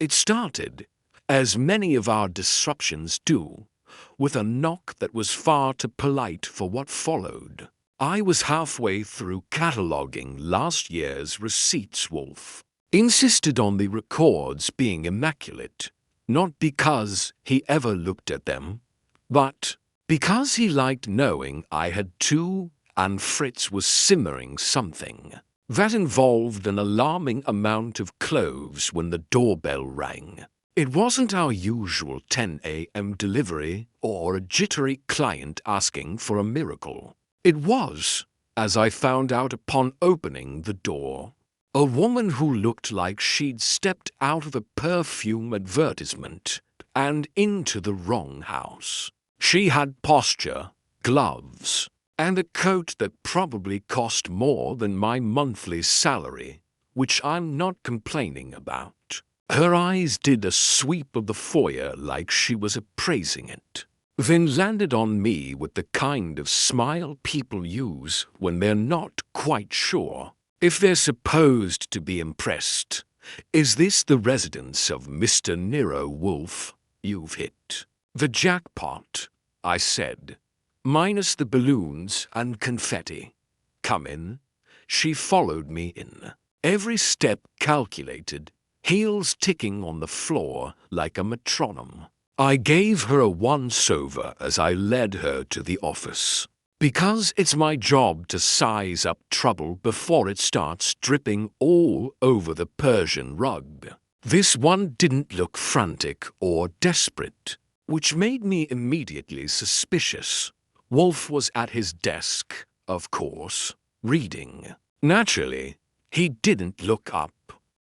It started, as many of our disruptions do, with a knock that was far too polite for what followed. I was halfway through cataloguing last year's receipts. Wolfe insisted on the records being immaculate, not because he ever looked at them, but because he liked knowing I had two and Fritz was simmering something. That involved an alarming amount of cloves when the doorbell rang. It wasn't our usual 10 a.m. delivery or a jittery client asking for a miracle. It was, as I found out upon opening the door, a woman who looked like she'd stepped out of a perfume advertisement and into the wrong house. She had posture, gloves, and a coat that probably cost more than my monthly salary, which I'm not complaining about. Her eyes did a sweep of the foyer like she was appraising it, then landed on me with the kind of smile people use when they're not quite sure if they're supposed to be impressed. Is this the residence of Mr. Nero Wolfe? You've hit the jackpot, I said. Minus the balloons and confetti. Come in. She followed me in, every step calculated, heels ticking on the floor like a metronome. I gave her a once-over as I led her to the office, because it's my job to size up trouble before it starts dripping all over the Persian rug. This one didn't look frantic or desperate, which made me immediately suspicious. Wolfe was at his desk, of course, reading. Naturally, he didn't look up.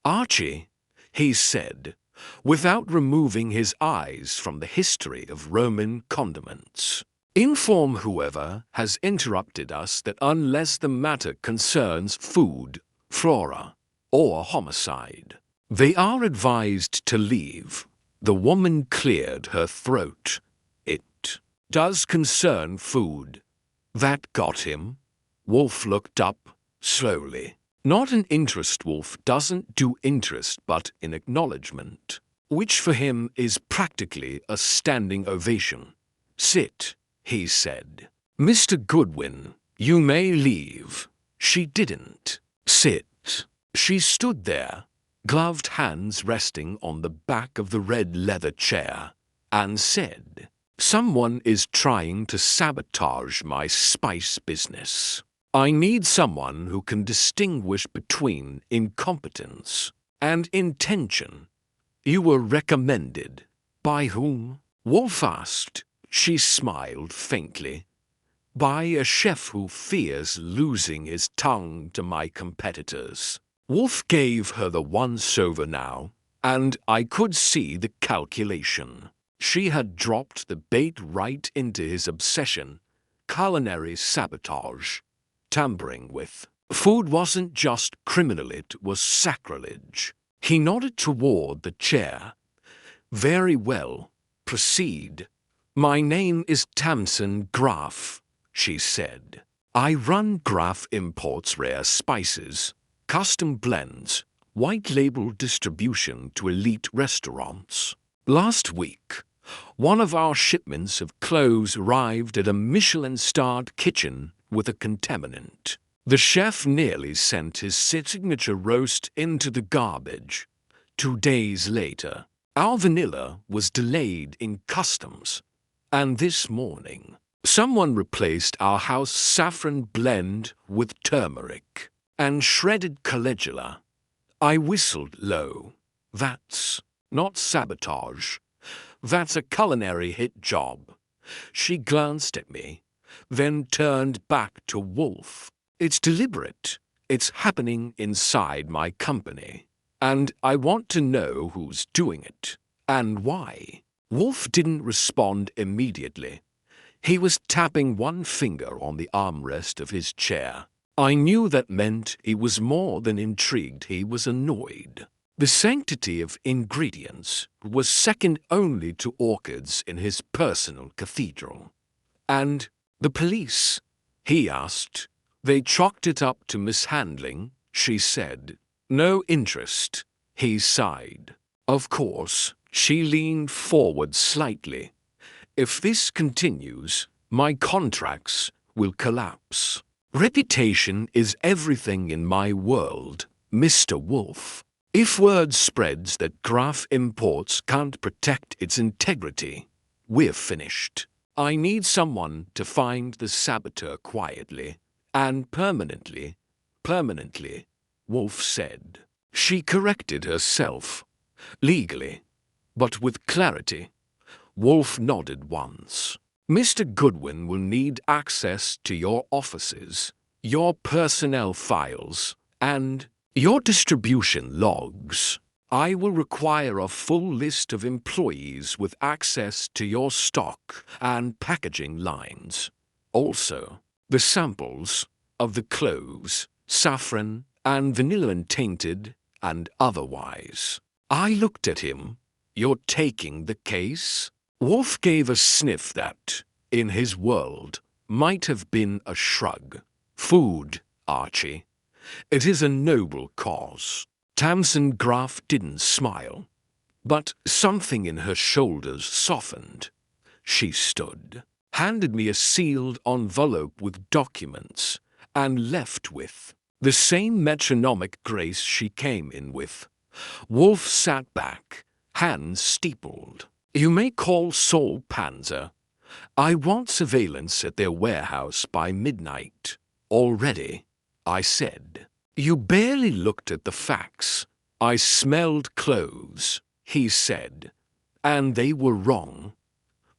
Archie, he said, without removing his eyes from the history of Roman condiments. Inform whoever has interrupted us that unless the matter concerns food, flora, or homicide, they are advised to leave. The woman cleared her throat. It does concern food. That got him. Wolfe looked up, slowly. Not in interest. Wolfe doesn't do interest but in acknowledgement, which for him is practically a standing ovation. Sit, he said. Mr. Goodwin, you may leave. She didn't sit. She stood there, gloved hands resting on the back of the red leather chair, and said, "Someone is trying to sabotage my spice business. I need someone who can distinguish between incompetence and intention. You were recommended. By whom?" Wolfe asked. She smiled faintly. By a chef who fears losing his tongue to my competitors. Wolfe gave her the once-over now, and I could see the calculation. She had dropped the bait right into his obsession, culinary sabotage. Tampering with food wasn't just criminal, it was sacrilege. He nodded toward the chair. Very well, proceed. My name is Tamsin Graff, she said. I run Graff Imports rare spices, custom blends, white label distribution to elite restaurants. Last week, one of our shipments of cloves arrived at a Michelin-starred kitchen with a contaminant. The chef nearly sent his signature roast into the garbage. 2 days later, our vanilla was delayed in customs. And this morning, someone replaced our house saffron blend with turmeric and shredded calendula. I whistled low. That's not sabotage. That's a culinary hit job. She glanced at me, then turned back to Wolfe. It's deliberate. It's happening inside my company. And I want to know who's doing it and why. Wolfe didn't respond immediately. He was tapping one finger on the armrest of his chair. I knew that meant he was more than intrigued, he was annoyed. The sanctity of ingredients was second only to orchids in his personal cathedral. And the police? He asked. They chalked it up to mishandling, she said. No interest, he sighed. Of course, she leaned forward slightly. If this continues, my contracts will collapse. Reputation is everything in my world, Mr. Wolfe. If word spreads that Graf Imports can't protect its integrity, we're finished. I need someone to find the saboteur quietly and permanently, Wolfe said. She corrected herself, legally, but with clarity. Wolfe nodded once. Mr. Goodwin will need access to your offices, your personnel files, and your distribution logs. I will require a full list of employees with access to your stock and packaging lines. Also, the samples of the cloves, saffron, and vanilla tainted and otherwise. I looked at him. You're taking the case? Wolfe gave a sniff that, in his world, might have been a shrug. Food, Archie. It is a noble cause. Tamsin Graf didn't smile, but something in her shoulders softened. She stood, handed me a sealed envelope with documents, and left with the same metronomic grace she came in with. Wolfe sat back, hands steepled. You may call Saul Panzer. I want surveillance at their warehouse by midnight. Already, I said. You barely looked at the facts. I smelled cloves, he said. And they were wrong.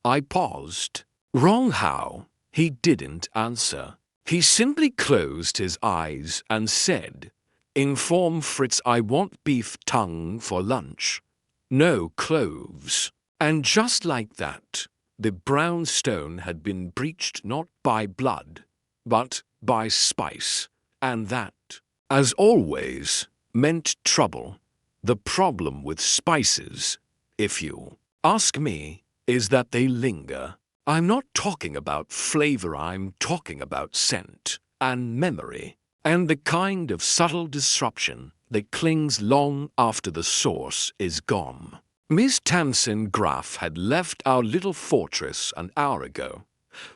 I paused. Wrong how? He didn't answer. He simply closed his eyes and said, Inform Fritz I want beef tongue for lunch. No cloves. And just like that, the brown stone had been breached not by blood, but by spice, and that, as always, meant trouble. The problem with spices, if you ask me, is that they linger. I'm not talking about flavor, I'm talking about scent and memory, and the kind of subtle disruption that clings long after the source is gone. Miss Tamsin Graf had left our little fortress an hour ago,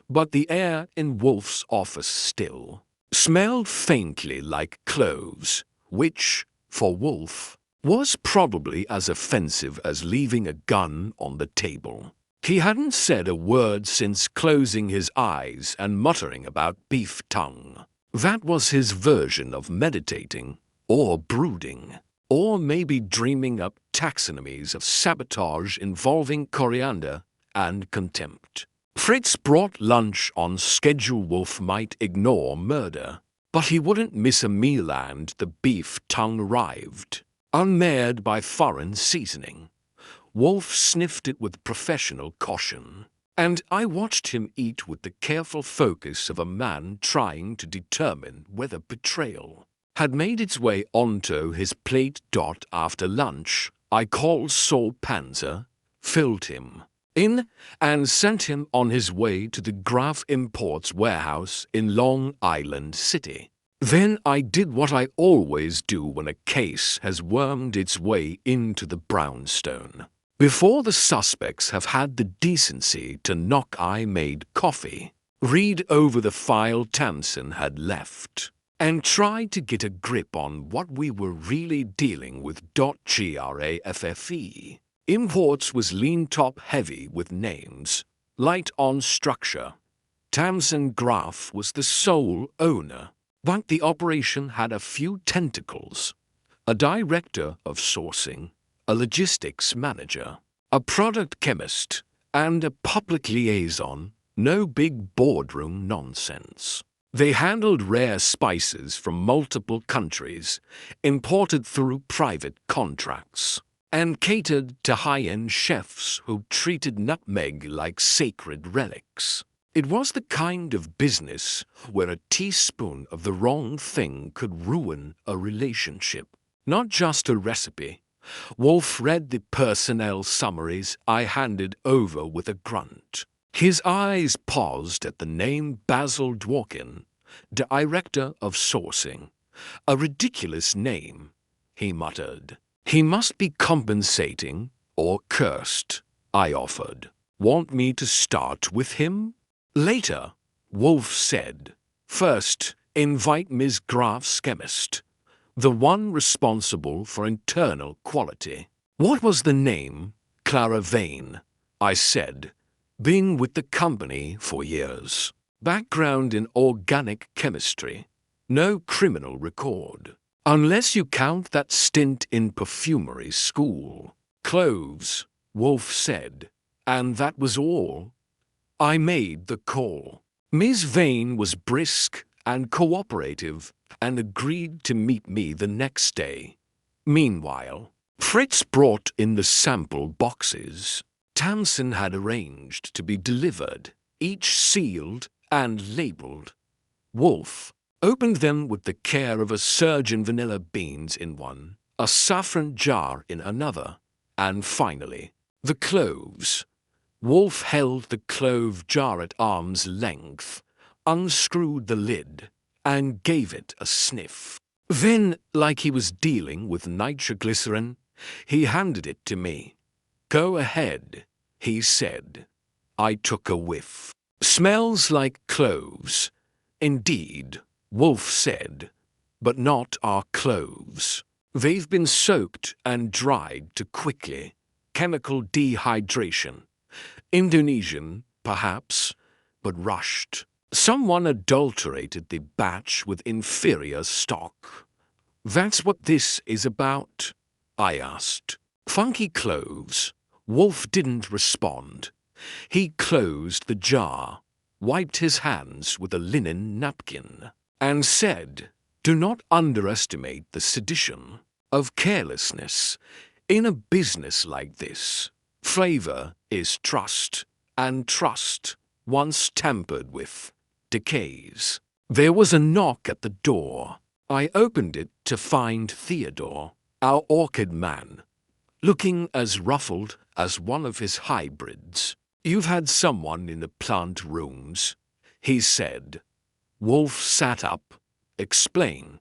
but the air in Wolfe's office still smelled faintly like cloves, which, for Wolfe, was probably as offensive as leaving a gun on the table. He hadn't said a word since closing his eyes and muttering about beef tongue. That was his version of meditating, or brooding, or maybe dreaming up taxonomies of sabotage involving coriander and contempt. Fritz brought lunch on schedule. Wolfe might ignore murder, but he wouldn't miss a meal, and the beef tongue arrived, unmarred by foreign seasoning. Wolfe sniffed it with professional caution, and I watched him eat with the careful focus of a man trying to determine whether betrayal had made its way onto his plate. After lunch, I called Saul Panzer, filled him in, and sent him on his way to the Graf Imports warehouse in Long Island City. Then I did what I always do when a case has wormed its way into the brownstone. Before the suspects have had the decency to knock, I made coffee, read over the file Tamsin had left, and tried to get a grip on what we were really dealing with. GRAFFE. Imports was lean top heavy with names, light on structure. Tamsin Graf was the sole owner, but the operation had a few tentacles. A director of sourcing, a logistics manager, a product chemist, and a public liaison. No big boardroom nonsense. They handled rare spices from multiple countries, imported through private contracts, and catered to high-end chefs who treated nutmeg like sacred relics. It was the kind of business where a teaspoon of the wrong thing could ruin a relationship, not just a recipe. Wolfe read the personnel summaries I handed over with a grunt. His eyes paused at the name Basil Dworkin, director of sourcing. A ridiculous name, he muttered. He must be compensating or cursed, I offered. Want me to start with him? Later, Wolfe said. First, invite Ms. Graff's chemist, the one responsible for internal quality. What was the name? Clara Vane, I said. Been with the company for years. Background in organic chemistry. No criminal record. Unless you count that stint in perfumery school. Cloves, Wolfe said. And that was all. I made the call. Miss Vane was brisk and cooperative and agreed to meet me the next day. Meanwhile, Fritz brought in the sample boxes. Tamsin had arranged to be delivered, each sealed and labeled. Wolfe opened them with the care of a surgeon, vanilla beans in one, a saffron jar in another, and finally, the cloves. Wolfe held the clove jar at arm's length, unscrewed the lid, and gave it a sniff. Then, like he was dealing with nitroglycerin, he handed it to me. Go ahead, he said. I took a whiff. Smells like cloves. Indeed, Wolfe said, but not our cloves. They've been soaked and dried too quickly. Chemical dehydration. Indonesian, perhaps, but rushed. Someone adulterated the batch with inferior stock. That's what this is about, I asked. Funky cloves. Wolfe didn't respond. He closed the jar, wiped his hands with a linen napkin, and said, Do not underestimate the sedition of carelessness in a business like this. Flavor is trust, and trust, once tampered with, decays. There was a knock at the door. I opened it to find Theodore, our orchid man, looking as ruffled as one of his hybrids. You've had someone in the plant rooms, he said. Wolfe sat up. Explain.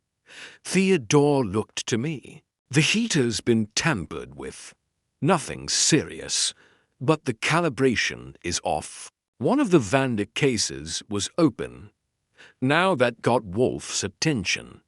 Theodore looked to me. The heater's been tampered with. Nothing serious, but the calibration is off. One of the Vander cases was open. Now that got Wolfe's attention.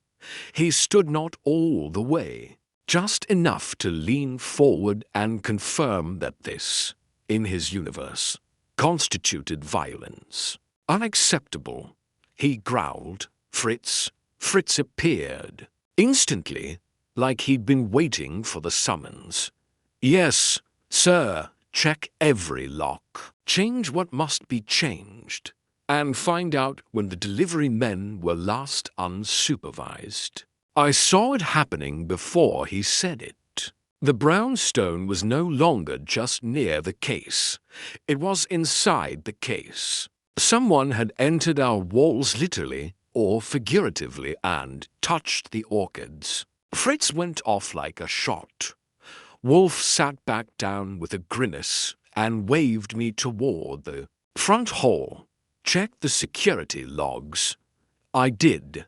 He stood not all the way, just enough to lean forward and confirm that this, in his universe, constituted violence. Unacceptable, he growled. Fritz. Fritz appeared. Instantly, like he'd been waiting for the summons. Yes, sir, check every lock. Change what must be changed. And find out when the delivery men were last unsupervised. I saw it happening before he said it. The brownstone was no longer just near the case. It was inside the case. Someone had entered our walls literally or figuratively and touched the orchids. Fritz went off like a shot. Wolfe sat back down with a grimace and waved me toward the front hall. Check the security logs. I did.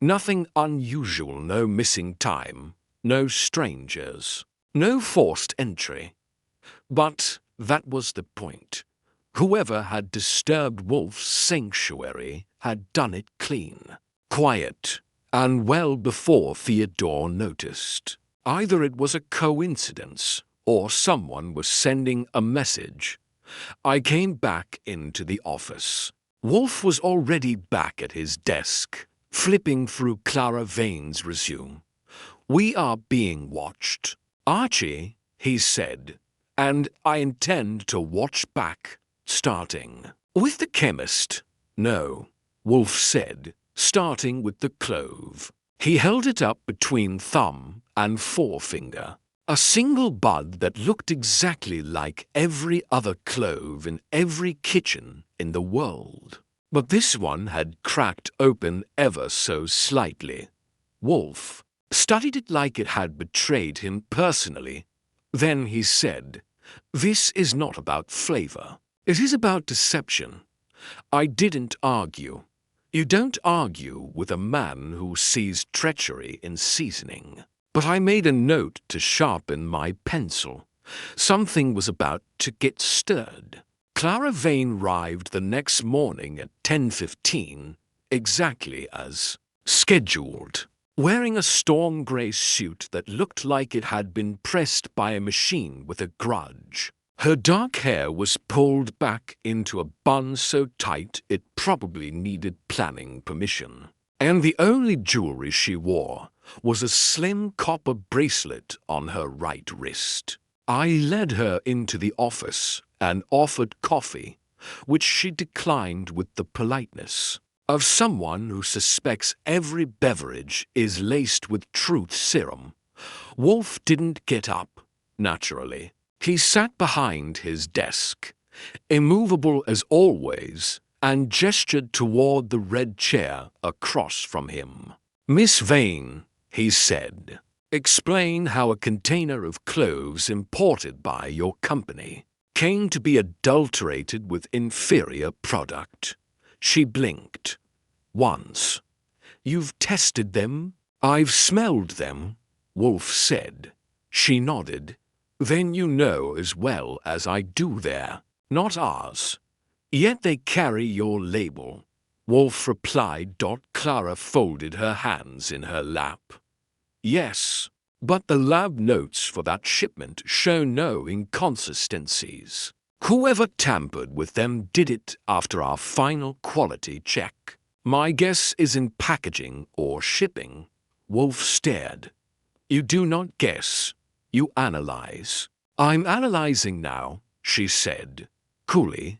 Nothing unusual, no missing time, no strangers, no forced entry. But that was the point. Whoever had disturbed Wolfe's sanctuary had done it clean, quiet, and well before Theodore noticed. Either it was a coincidence or someone was sending a message. I came back into the office. Wolfe was already back at his desk, flipping through Clara Vane's resume. We are being watched. Archie, he said, and I intend to watch back, starting with the chemist. No, Wolfe said, starting with the clove. He held it up between thumb and forefinger. A single bud that looked exactly like every other clove in every kitchen in the world. But this one had cracked open ever so slightly. Wolfe studied it like it had betrayed him personally. Then he said, This is not about flavor. It is about deception. I didn't argue. You don't argue with a man who sees treachery in seasoning. but I made a note to sharpen my pencil. Something was about to get stirred. Clara Vane arrived the next morning at 10:15, exactly as scheduled, wearing a storm grey suit that looked like it had been pressed by a machine with a grudge. Her dark hair was pulled back into a bun so tight it probably needed planning permission. And the only jewelry she wore was a slim copper bracelet on her right wrist. I led her into the office and offered coffee, which she declined with the politeness of someone who suspects every beverage is laced with truth serum. Wolfe didn't get up, naturally. He sat behind his desk, immovable as always, and gestured toward the red chair across from him. "Miss Vane," he said, "explain how a container of cloves imported by your company came to be adulterated with inferior product." She blinked. "Once. You've tested them?" "I've smelled them," Wolfe said. She nodded. "Then you know as well as I do they're not ours. Yet they carry your label," Wolfe replied. Clara folded her hands in her lap. "Yes, but the lab notes for that shipment show no inconsistencies. Whoever tampered with them did it after our final quality check. My guess is in packaging or shipping." Wolfe stared. "You do not guess. You analyze." "I'm analyzing now," she said, coolly.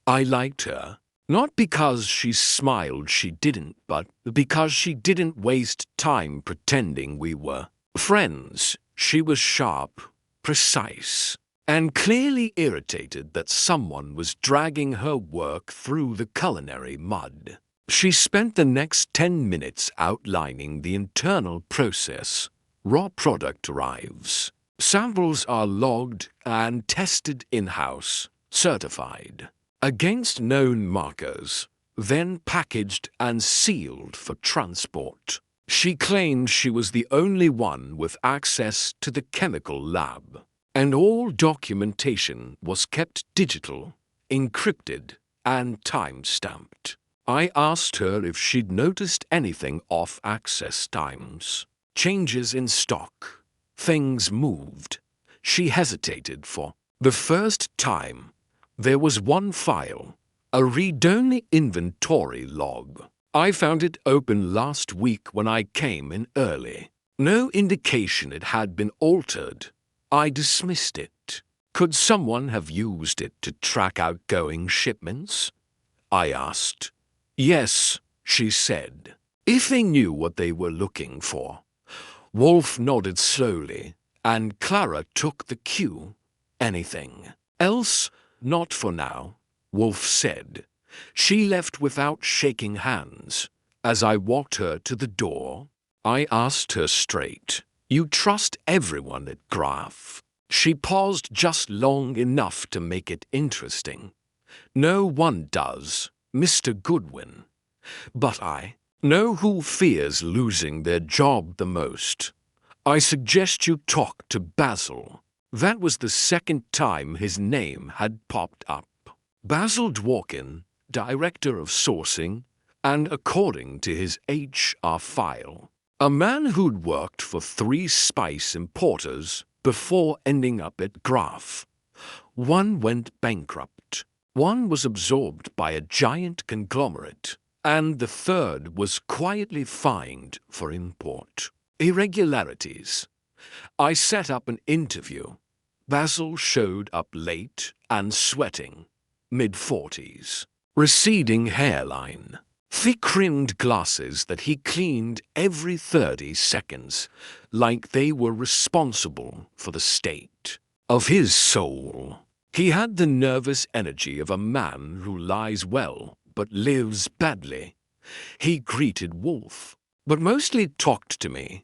I liked her. Not because she smiled she didn't, but because she didn't waste time pretending we were friends. She was sharp, precise, and clearly irritated that someone was dragging her work through the culinary mud. She spent the next 10 minutes outlining the internal process. Raw product arrives. Samples are logged and tested in-house, certified against known markers, then packaged and sealed for transport. She claimed she was the only one with access to the chemical lab, and all documentation was kept digital, encrypted, and time-stamped. I asked her if she'd noticed anything off access times, changes in stock, things moved. She hesitated for the first time. There was one file, a read-only inventory log. I found it open last week when I came in early. No indication it had been altered. I dismissed it. Could someone have used it to track outgoing shipments? I asked. Yes, she said. If they knew what they were looking for. Wolfe nodded slowly, and Clara took the cue. Anything else? Not for now, Wolfe said. She left without shaking hands. As I walked her to the door, I asked her straight, "You trust everyone at Graf?" She paused just long enough to make it interesting. "No one does, Mr. Goodwin. But I know who fears losing their job the most. I suggest you talk to Basil." That was the second time his name had popped up. Basil Dworkin, Director of Sourcing, and according to his HR file, a man who'd worked for 3 spice importers before ending up at Graf. One went bankrupt, one was absorbed by a giant conglomerate, and the third was quietly fined for import irregularities. I set up an interview. Basil showed up late and sweating, mid-40s, receding hairline, thick-rimmed glasses that he cleaned every 30 seconds, like they were responsible for the state of his soul. He had the nervous energy of a man who lies well but lives badly. He greeted Wolfe, but mostly talked to me.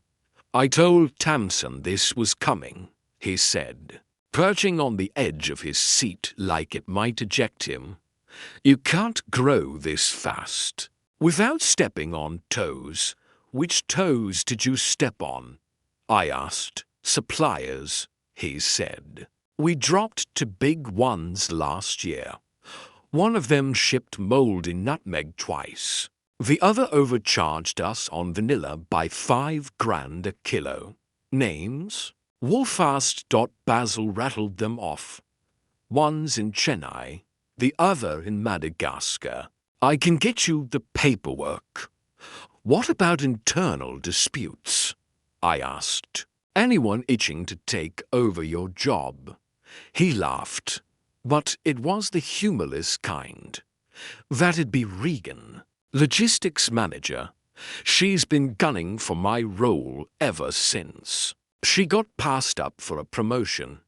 "I told Tamsin this was coming," he said, perching on the edge of his seat like it might eject him. "You can't grow this fast." Without stepping on toes, which toes did you step on? I asked. Suppliers, he said. We dropped to big ones last year. One of them shipped moldy nutmeg twice. The other overcharged us on vanilla by $5,000 a kilo. Names? Wolfe asked. Basil rattled them off. One's in Chennai, the other in Madagascar. I can get you the paperwork. What about internal disputes? I asked. Anyone itching to take over your job? He laughed, but it was the humorless kind. That'd be Regan, logistics manager. She's been gunning for my role ever since. She got passed up for a promotion.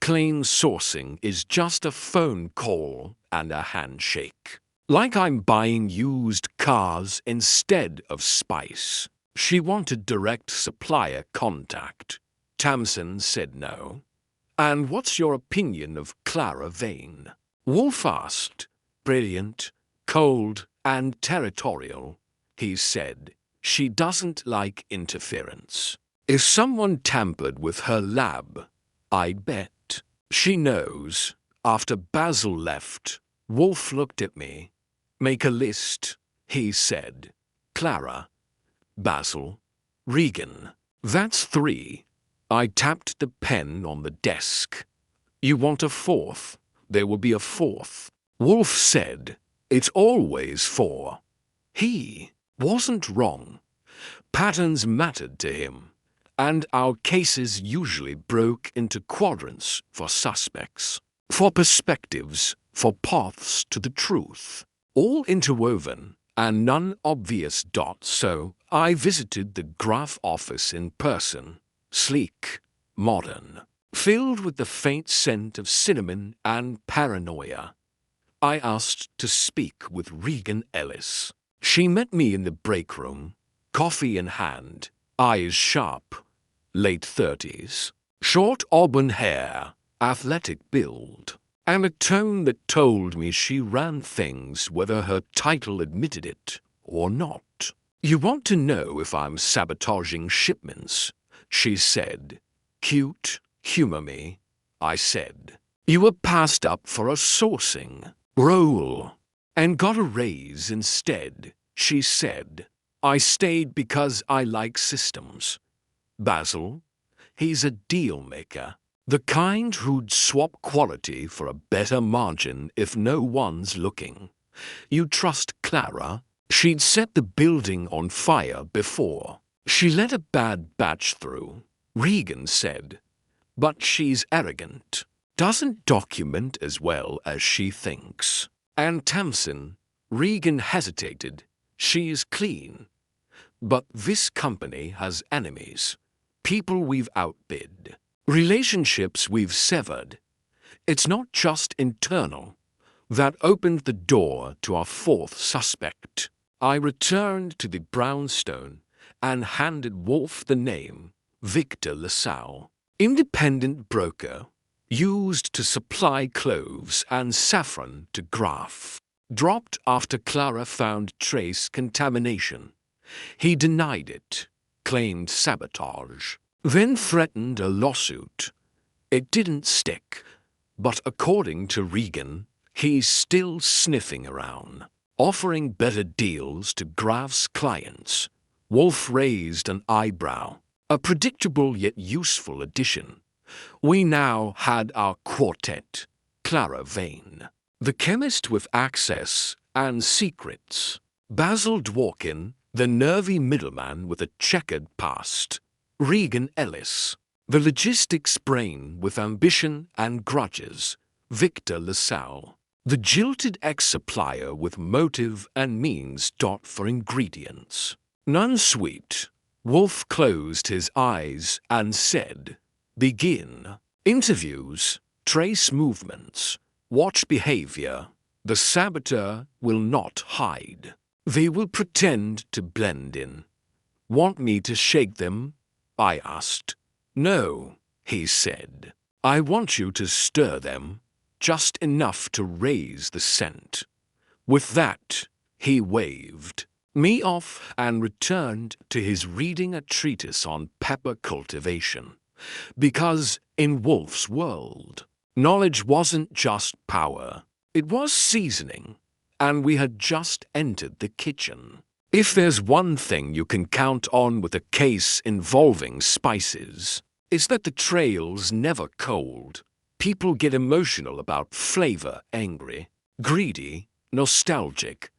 Clean sourcing is just a phone call and a handshake. Like I'm buying used cars instead of spice. She wanted direct supplier contact. Tamsin said no. And what's your opinion of Clara Vane? Wolfe asked. Brilliant, cold, and territorial. He said, she doesn't like interference. If someone tampered with her lab, I'd bet. She knows. After Basil left, Wolfe looked at me. Make a list, he said. Clara, Basil, Regan. That's 3. I tapped the pen on the desk. You want a 4th? There will be a 4th. Wolfe said, it's always 4. He wasn't wrong. Patterns mattered to him, and our cases usually broke into quadrants for suspects, for perspectives, for paths to the truth, all interwoven and none obvious. So I visited the Graph office in person, sleek, modern, filled with the faint scent of cinnamon and paranoia. I asked to speak with Regan Ellis. She met me in the break room, coffee in hand, eyes sharp, late 30s, short auburn hair, athletic build, and a tone that told me she ran things whether her title admitted it or not. You want to know if I'm sabotaging shipments, she said. Cute, humor me, I said. You were passed up for a sourcing role and got a raise instead, she said. I stayed because I like systems. Basil, he's a deal maker. The kind who'd swap quality for a better margin if no one's looking. You trust Clara? She'd set the building on fire before. She let a bad batch through, Regan said. But she's arrogant. Doesn't document as well as she thinks. And Tamsin, Regan hesitated. She's clean. But this company has enemies. People we've outbid. Relationships we've severed. It's not just internal. That opened the door to our 4th suspect. I returned to the brownstone and handed Wolfe the name, Victor LaSalle. Independent broker, used to supply cloves and saffron to Graph. Dropped after Clara found trace contamination. He denied it, claimed sabotage, then threatened a lawsuit. It didn't stick, but according to Regan, he's still sniffing around, offering better deals to Graph's clients. Wolfe raised an eyebrow, a predictable yet useful addition. We now had our quartet, Clara Vane, the chemist with access and secrets, Basil Dworkin, the nervy middleman with a checkered past, Regan Ellis, the logistics brain with ambition and grudges, Victor LaSalle, the jilted ex-supplier with motive and means. For ingredients. None sweet. Wolfe closed his eyes and said, begin. Interviews, trace movements, watch behavior. The saboteur will not hide. They will pretend to blend in. Want me to shake them? I asked. No, he said. I want you to stir them, just enough to raise the scent. With that, he waved. me off and returned to his reading a treatise on pepper cultivation. Because in Wolfe's world, knowledge wasn't just power, it was seasoning, and we had just entered the kitchen. If there's one thing you can count on with a case involving spices, it's that the trail's never cold. People get emotional about flavor, angry, greedy, nostalgic,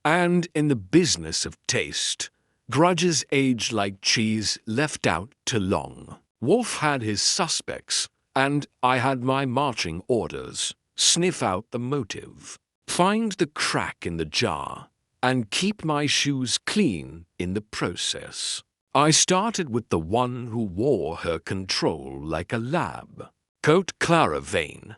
and in the business of taste, grudges age like cheese left out too long. Wolfe had his suspects, and I had my marching orders. Sniff out the motive, find the crack in the jar, and keep my shoes clean in the process. I started with the one who wore her control like a lab. Coat Clara Vane.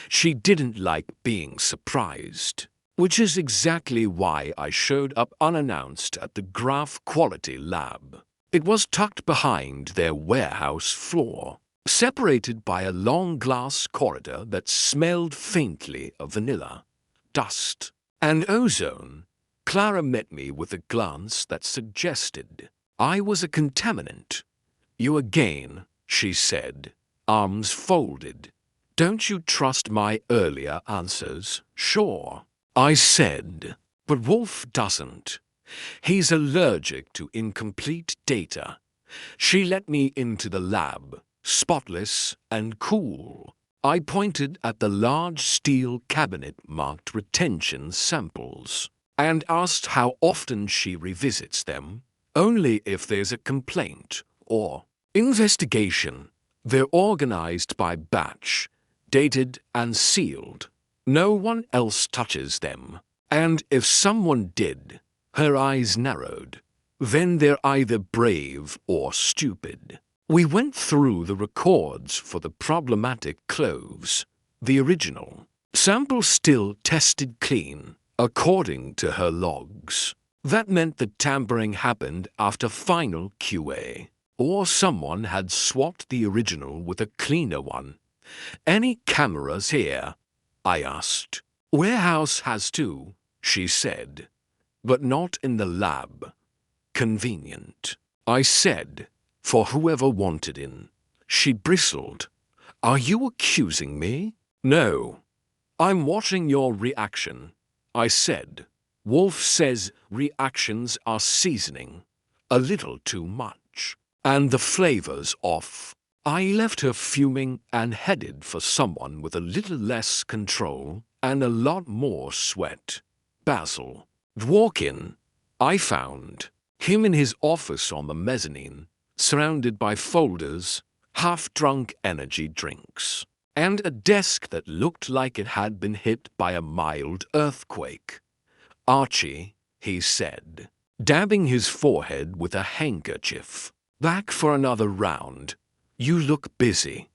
She didn't like being surprised, which is exactly why I showed up unannounced at the Graph Quality Lab. It was tucked behind their warehouse floor, separated by a long glass corridor that smelled faintly of vanilla, dust, and ozone. Clara met me with a glance that suggested I was a contaminant. You again, she said, arms folded. Don't you trust my earlier answers? Sure, I said, but Wolfe doesn't. He's allergic to incomplete data. She let me into the lab, spotless and cool. I pointed at the large steel cabinet marked retention samples and asked how often she revisits them. Only if there's a complaint or investigation. They're organized by batch, dated and sealed. No one else touches them. And if someone did, her eyes narrowed, then they're either brave or stupid. We went through the records for the problematic cloves, the original. Sample still tested clean, according to her logs. That meant the tampering happened after final QA, or someone had swapped the original with a cleaner one. Any cameras here? I asked. Warehouse has two, she said, but not in the lab. Convenient, I said, for whoever wanted in. She bristled. Are you accusing me? No. I'm watching your reaction, I said. Wolfe says reactions are seasoning. A little too much. And the flavor's off. I left her fuming and headed for someone with a little less control and a lot more sweat. Basil. Dworkin. I found him in his office on the mezzanine, surrounded by folders, half-drunk energy drinks, and a desk that looked like it had been hit by a mild earthquake. Archie, he said, dabbing his forehead with a handkerchief. Back for another round. You look busy.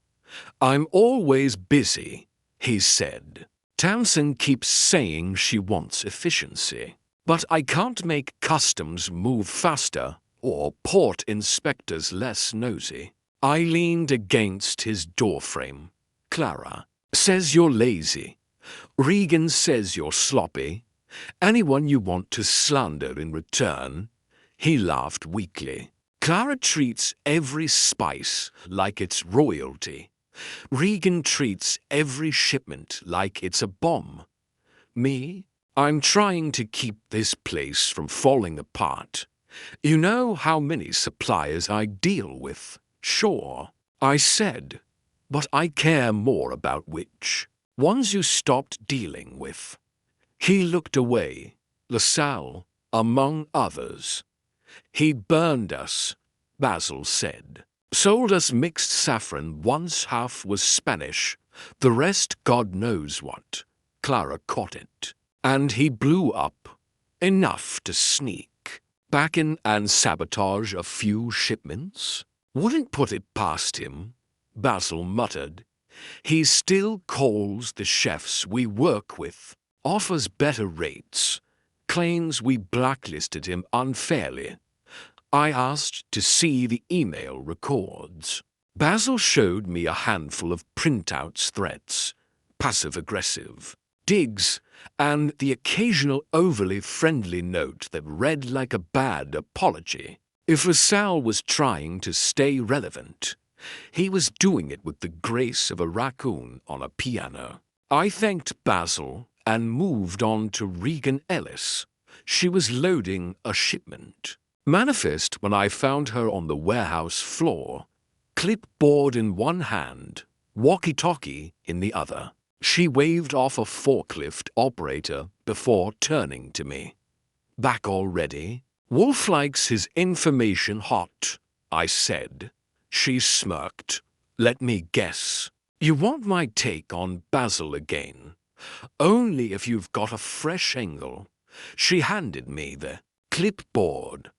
I'm always busy, he said. Tamsin keeps saying she wants efficiency, but I can't make customs move faster or port inspectors less nosy. I leaned against his doorframe. Clara says you're lazy. Regan says you're sloppy. Anyone you want to slander in return? He laughed weakly. Clara treats every spice like it's royalty. Regan treats every shipment like it's a bomb. Me? I'm trying to keep this place from falling apart. You know how many suppliers I deal with? Sure, I said, but I care more about which ones you stopped dealing with. He looked away. LaSalle, among others. He burned us, Basil said. Sold us mixed saffron once half was Spanish, the rest God knows what. Clara caught it. And he blew up. Enough to sneak back in and sabotage a few shipments? Wouldn't put it past him, Basil muttered. He still calls the chefs we work with, offers better rates, claims we blacklisted him unfairly. I asked to see the email records. Basil showed me a handful of printouts threats, passive-aggressive. digs, and the occasional overly friendly note that read like a bad apology. If LaSalle was trying to stay relevant, he was doing it with the grace of a raccoon on a piano. I thanked Basil and moved on to Regan Ellis. She was loading a shipment. Manifest when I found her on the warehouse floor, clipboard in one hand, walkie-talkie in the other. She waved off a forklift operator before turning to me. "Back already?" "Wolfe likes his information hot," I said. She smirked. "Let me guess. You want my take on Basil again? Only if you've got a fresh angle." She handed me the clipboard.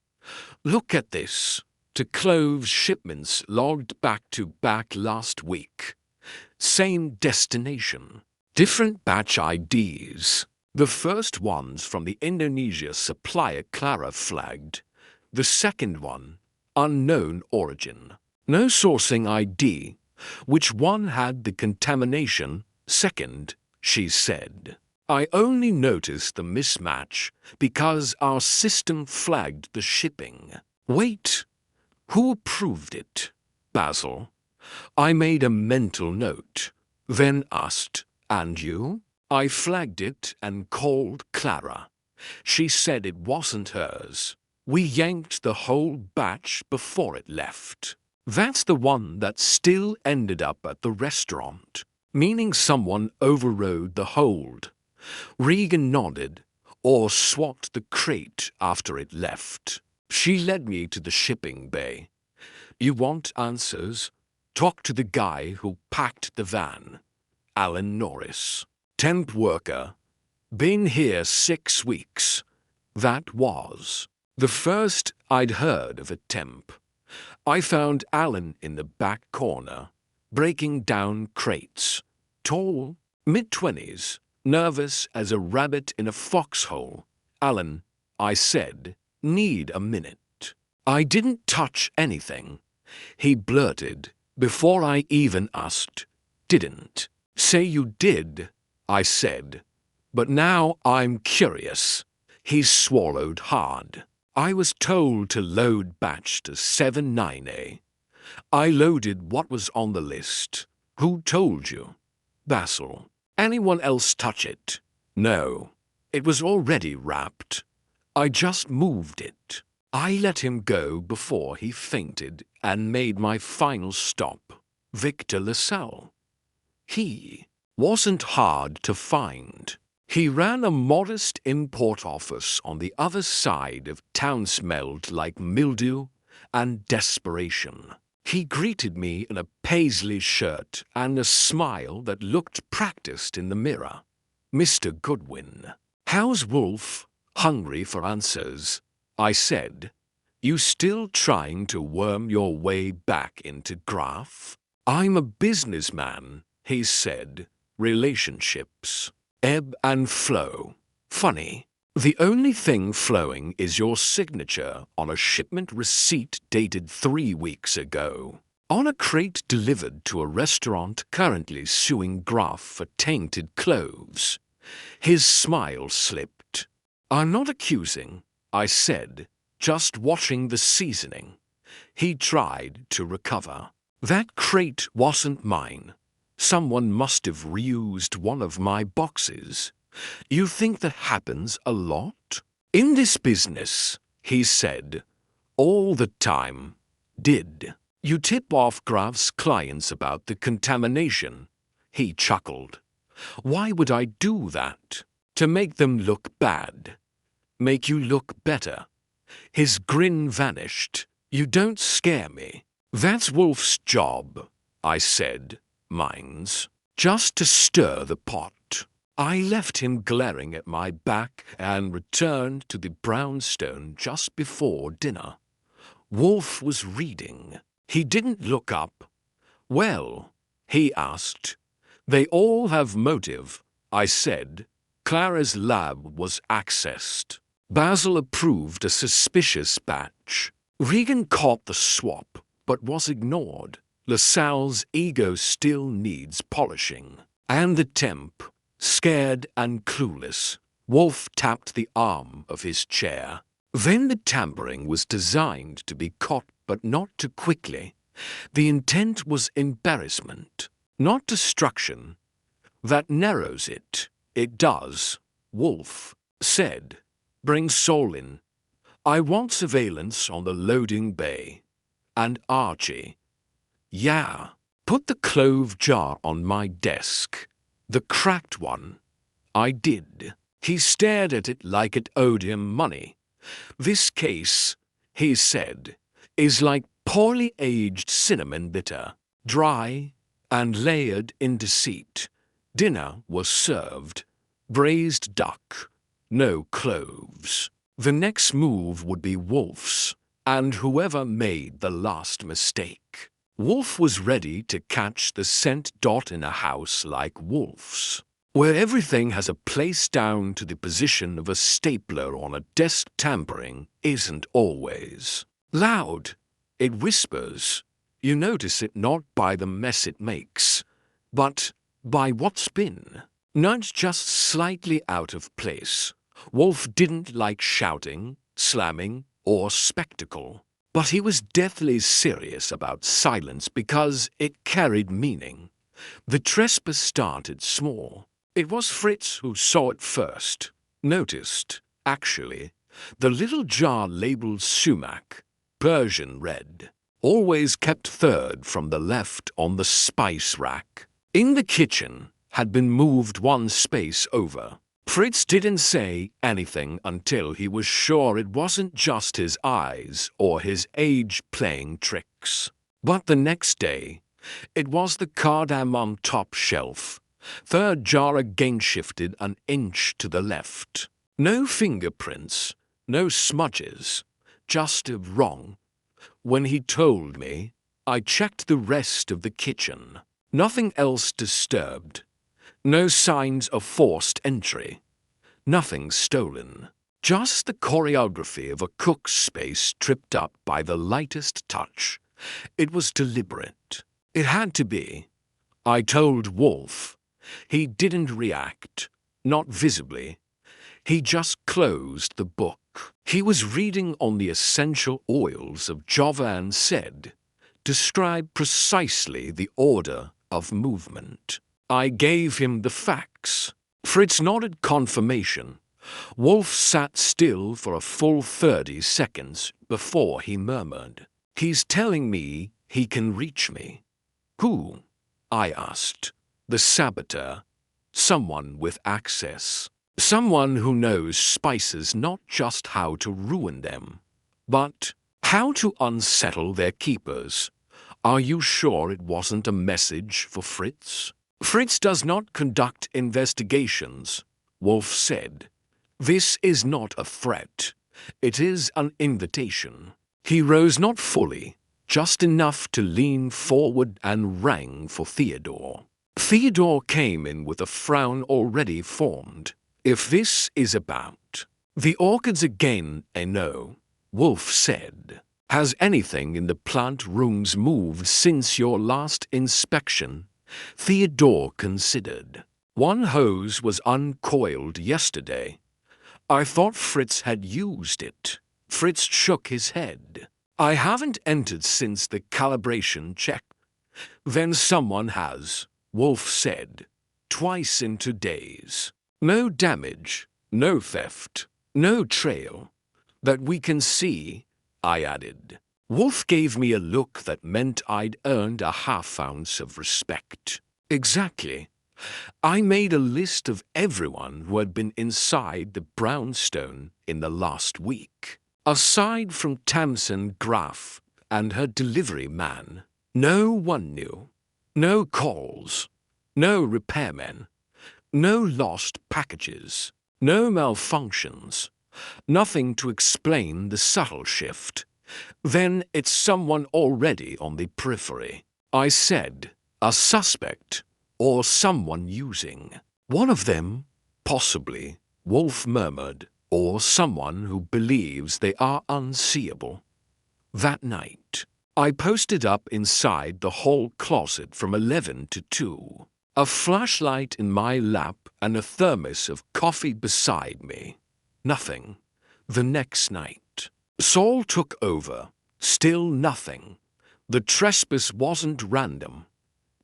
"Look at this. To Clove's shipments logged back to back last week. Same destination. Different batch IDs. The first one's from the Indonesia supplier Clara flagged. The second one, unknown origin. No sourcing ID. Which one had the contamination second?" she said. "I only noticed the mismatch because our system flagged the shipping." "Wait, who approved it?" "Basil." I made a mental note, then asked, "And you?" "I flagged it and called Clara. She said it wasn't hers. We yanked the whole batch before it left." "That's the one that still ended up at the restaurant." "Meaning someone overrode the hold." Regan nodded, "or swapped the crate after it left." She led me to the shipping bay. "You want answers? Talk to the guy who packed the van. Alan Norris. Temp worker. Been here 6 weeks. That was the first I'd heard of a temp. I found Alan in the back corner, breaking down crates. Tall, mid-20s, nervous as a rabbit in a foxhole. "Alan," I said, "need a minute." "I didn't touch anything," he blurted, before I even asked. "Didn't." "Say you did," I said. "But now I'm curious." He swallowed hard. "I was told to load batch to 79A. I loaded what was on the list." "Who told you?" "Basil." "Anyone else touch it?" "No. It was already wrapped. I just moved it." I let him go before he fainted and made my final stop. Victor LaSalle. He wasn't hard to find. He ran a modest import office on the other side of town, smelled like mildew and desperation. He greeted me in a paisley shirt and a smile that looked practiced in the mirror. "Mr. Goodwin." "How's Wolfe?" "Hungry for answers," I said. "You still trying to worm your way back into Graph?" "I'm a businessman," he said. "Relationships. Ebb and flow. Funny. The only thing flowing is your signature on a shipment receipt dated 3 weeks ago. On a crate delivered to a restaurant currently suing Graph for tainted cloves." His smile slipped. "I'm not accusing," I said, "just watching the seasoning." He tried to recover. "That crate wasn't mine. Someone must have reused one of my boxes. You think that happens a lot?" "In this business," he said, "all the time." "Did you tip off Graph's clients about the contamination?" He chuckled. "Why would I do that?" "To make them look bad. Make you look better." His grin vanished. "You don't scare me." "That's Wolfe's job," I said. "Mine's just to stir the pot." I left him glaring at my back and returned to the brownstone just before dinner. Wolfe was reading. He didn't look up. "Well," he asked. "They all have motive," I said. "Clara's lab was accessed. Basil approved a suspicious batch. Regan caught the swap, but was ignored. LaSalle's ego still needs polishing. And the temp, Scared and clueless, Wolfe tapped the arm of his chair. Then the tampering was designed to be caught, but not too quickly. The intent was embarrassment, not destruction. That narrows it. It does, Wolfe said. Bring Saul in. I want surveillance on the loading bay. And Archie. Yeah. Put the clove jar on my desk. The cracked one. I did. He stared at it like it owed him money. This case, he said, is like poorly aged cinnamon bitter, dry and layered in deceit. Dinner was served. Braised duck. No cloves. The next move would be Wolfe's, and whoever made the last mistake. Wolfe was ready to catch the scent dot in a house like Wolfe's, where everything has a place down to the position of a stapler on a desk. Tampering isn't always loud. It whispers. You notice it not by the mess it makes, but by what's been. Not just slightly out of place. Wolfe didn't like shouting, slamming, or spectacle. But he was deathly serious about silence because it carried meaning. The trespass started small. It was Fritz who saw it first. Noticed, actually, the little jar labeled sumac, Persian red, always kept third from the left on the spice rack. In the kitchen, had been moved one space over. Fritz didn't say anything until he was sure it wasn't just his eyes or his age playing tricks. But the next day, it was the cardamom top shelf. Third jar again shifted an inch to the left. No fingerprints, no smudges, just a wrong. When he told me, I checked the rest of the kitchen. Nothing else disturbed. No signs of forced entry. Nothing stolen. Just the choreography of a cook's space tripped up by the lightest touch. It was deliberate. It had to be. I told Wolfe. He didn't react. Not visibly. He just closed the book. He was reading on the essential oils of Jovan said. Describe precisely the order of movement. I gave him the facts. Fritz nodded confirmation. Wolfe sat still for a full 30 seconds before he murmured. He's telling me he can reach me. Who? I asked. The saboteur. Someone with access. Someone who knows spices, not just how to ruin them, but how to unsettle their keepers. Are you sure it wasn't a message for Fritz? Fritz does not conduct investigations, Wolfe said. This is not a threat. It is an invitation. He rose not fully, just enough to lean forward and rang for Theodore. Theodore came in with a frown already formed. If this is about the orchids again, I know, Wolfe said. Has anything in the plant rooms moved since your last inspection? Theodore considered. One hose was uncoiled yesterday. I thought Fritz had used it. Fritz shook his head. I haven't entered since the calibration check. Then someone has, Wolfe said. Twice in 2 days. No damage, no theft, no trail. That we can see, I added. Wolfe gave me a look that meant I'd earned a half-ounce of respect. Exactly. I made a list of everyone who had been inside the brownstone in the last week. Aside from Tamsin Graff and her delivery man, no one knew. No calls. No repairmen. No lost packages. No malfunctions. Nothing to explain the subtle shift. Then it's someone already on the periphery. I said, a suspect, or someone using. One of them, possibly, Wolfe murmured, or someone who believes they are unseeable. That night, I posted up inside the hall closet from 11 to 2, a flashlight in my lap and a thermos of coffee beside me. Nothing. The next night, Saul took over. Still nothing. The trespass wasn't random.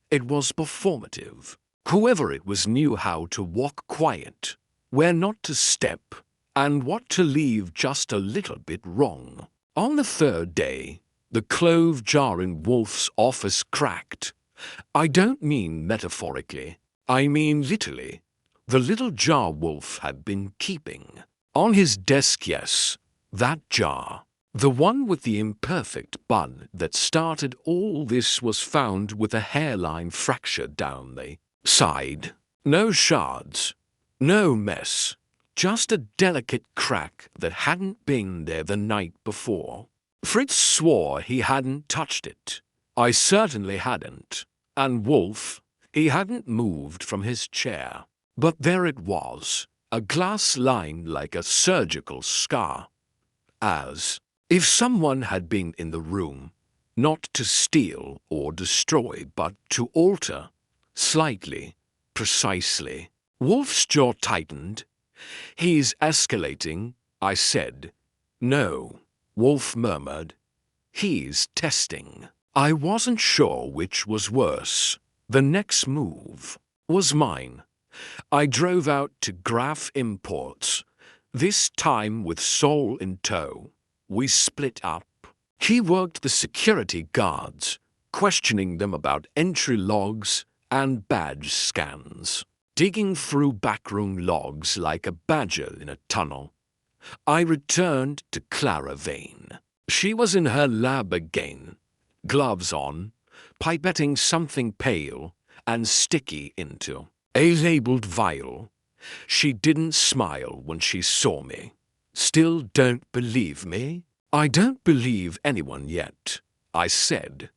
It was performative. Whoever it was knew how to walk quiet, where not to step, and what to leave just a little bit wrong. On the third day, the clove jar in Wolfe's office cracked. I don't mean metaphorically. I mean literally. The little jar Wolfe had been keeping. On his desk, yes, that jar. The one with the imperfect bud that started all this was found with a hairline fracture down the side. No shards. No mess. Just a delicate crack that hadn't been there the night before. Fritz swore he hadn't touched it. I certainly hadn't. And Wolfe, he hadn't moved from his chair. But there it was, a glass line like a surgical scar. As if someone had been in the room, not to steal or destroy, but to alter, slightly, precisely. Wolfe's jaw tightened. He's escalating, I said. No, Wolfe murmured. He's testing. I wasn't sure which was worse. The next move was mine. I drove out to Graf Imports, this time with Saul in tow. We split up. He worked the security guards, questioning them about entry logs and badge scans, digging through backroom logs like a badger in a tunnel. I returned to Clara Vane. She was in her lab again, gloves on, pipetting something pale and sticky into a labeled vial. She didn't smile when she saw me. Still don't believe me? I don't believe anyone yet, I said,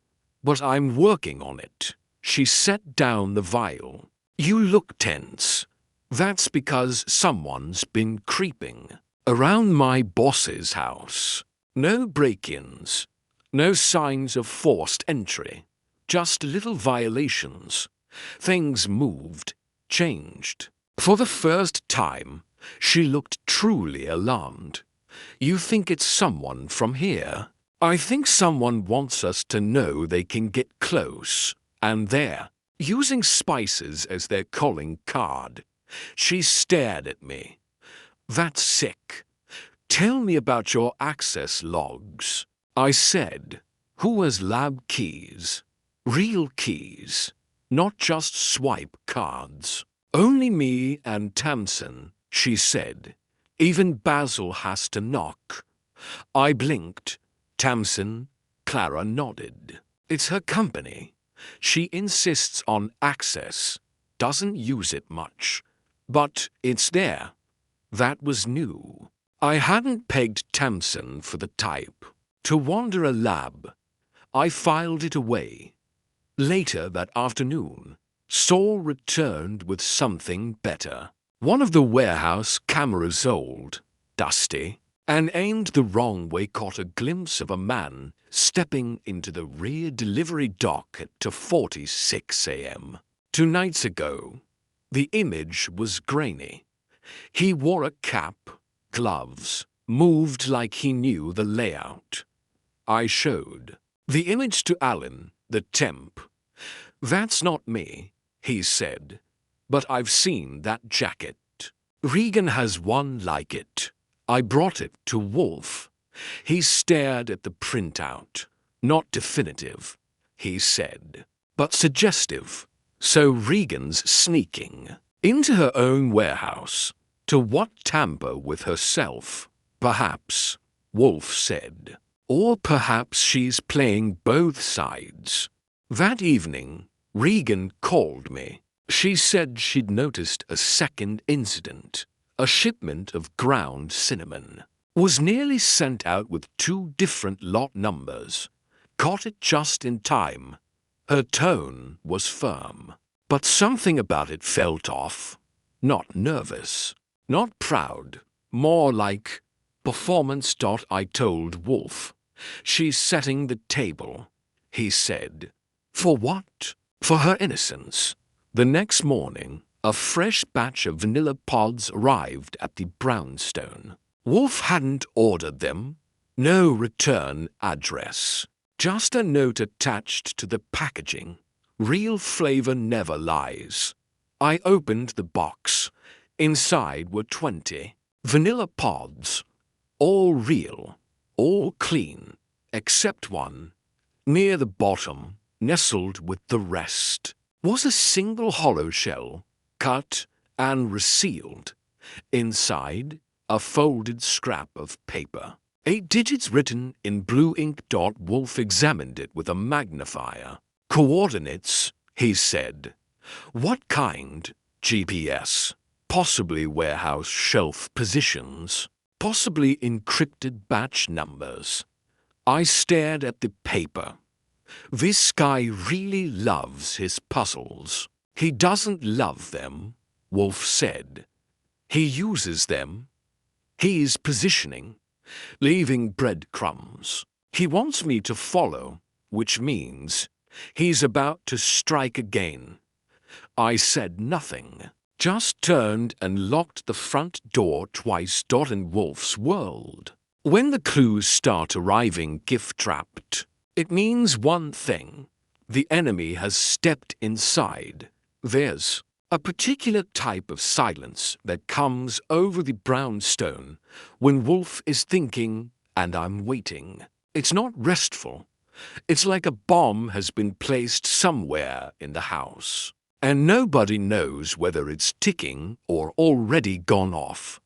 but I'm working on it. She set down the vial. You look tense. That's because someone's been creeping around my boss's house. No break-ins, no signs of forced entry, just little violations. Things moved, changed. For the first time, she looked truly alarmed. You think it's someone from here? I think someone wants us to know they can get close. And they're using spices as their calling card. She stared at me. That's sick. Tell me about your access logs. I said, who has lab keys? Real keys, not just swipe cards. Only me and Tamsin, she said. Even Basil has to knock. I blinked. Tamsin, Clara nodded. It's her company. She insists on access, doesn't use it much, but it's there. That was new. I hadn't pegged Tamsin for the type to wander a lab. I filed it away. Later that afternoon, Saul returned with something better. One of the warehouse cameras, old, dusty, and aimed the wrong way, caught a glimpse of a man stepping into the rear delivery dock at 2:46 a.m. 2 nights ago. The image was grainy. He wore a cap, gloves, moved like he knew the layout. I showed the image to Alan, the temp. That's not me, he said, but I've seen that jacket. Regan has one like it. I brought it to Wolfe. He stared at the printout. Not definitive, he said, but suggestive. So Regan's sneaking into her own warehouse. To what, tamper with herself? Perhaps, Wolfe said. Or perhaps she's playing both sides. That evening, Regan called me. She said she'd noticed a second incident. A shipment of ground cinnamon was nearly sent out with 2 different lot numbers. Caught it just in time. Her tone was firm, but something about it felt off. Not nervous, not proud, more like performance. I told Wolfe. She's setting the table, he said. For what? For her innocence. The next morning, A fresh batch of vanilla pods arrived at the brownstone. Wolfe hadn't ordered them. No return address. Just a note attached to the packaging. Real flavor never lies. I opened the box. Inside were 20 vanilla pods. All real, all clean, except one. Near the bottom, nestled with the rest, was a single hollow shell, cut and resealed. Inside, a folded scrap of paper. 8 digits written in blue ink. Wolfe examined it with a magnifier. Coordinates, he said. What kind? GPS. Possibly warehouse shelf positions. Possibly encrypted batch numbers. I stared at the paper. This guy really loves his puzzles. He doesn't love them, Wolfe said. He uses them. He's positioning, leaving breadcrumbs. He wants me to follow, which means he's about to strike again. I said nothing, just turned and locked the front door twice. In Wolfe's world, when the clues start arriving gift-trapped, it means one thing. The enemy has stepped inside. There's a particular type of silence that comes over the brownstone when Wolfe is thinking and I'm waiting. It's not restful. It's like a bomb has been placed somewhere in the house, and nobody knows whether it's ticking or already gone off.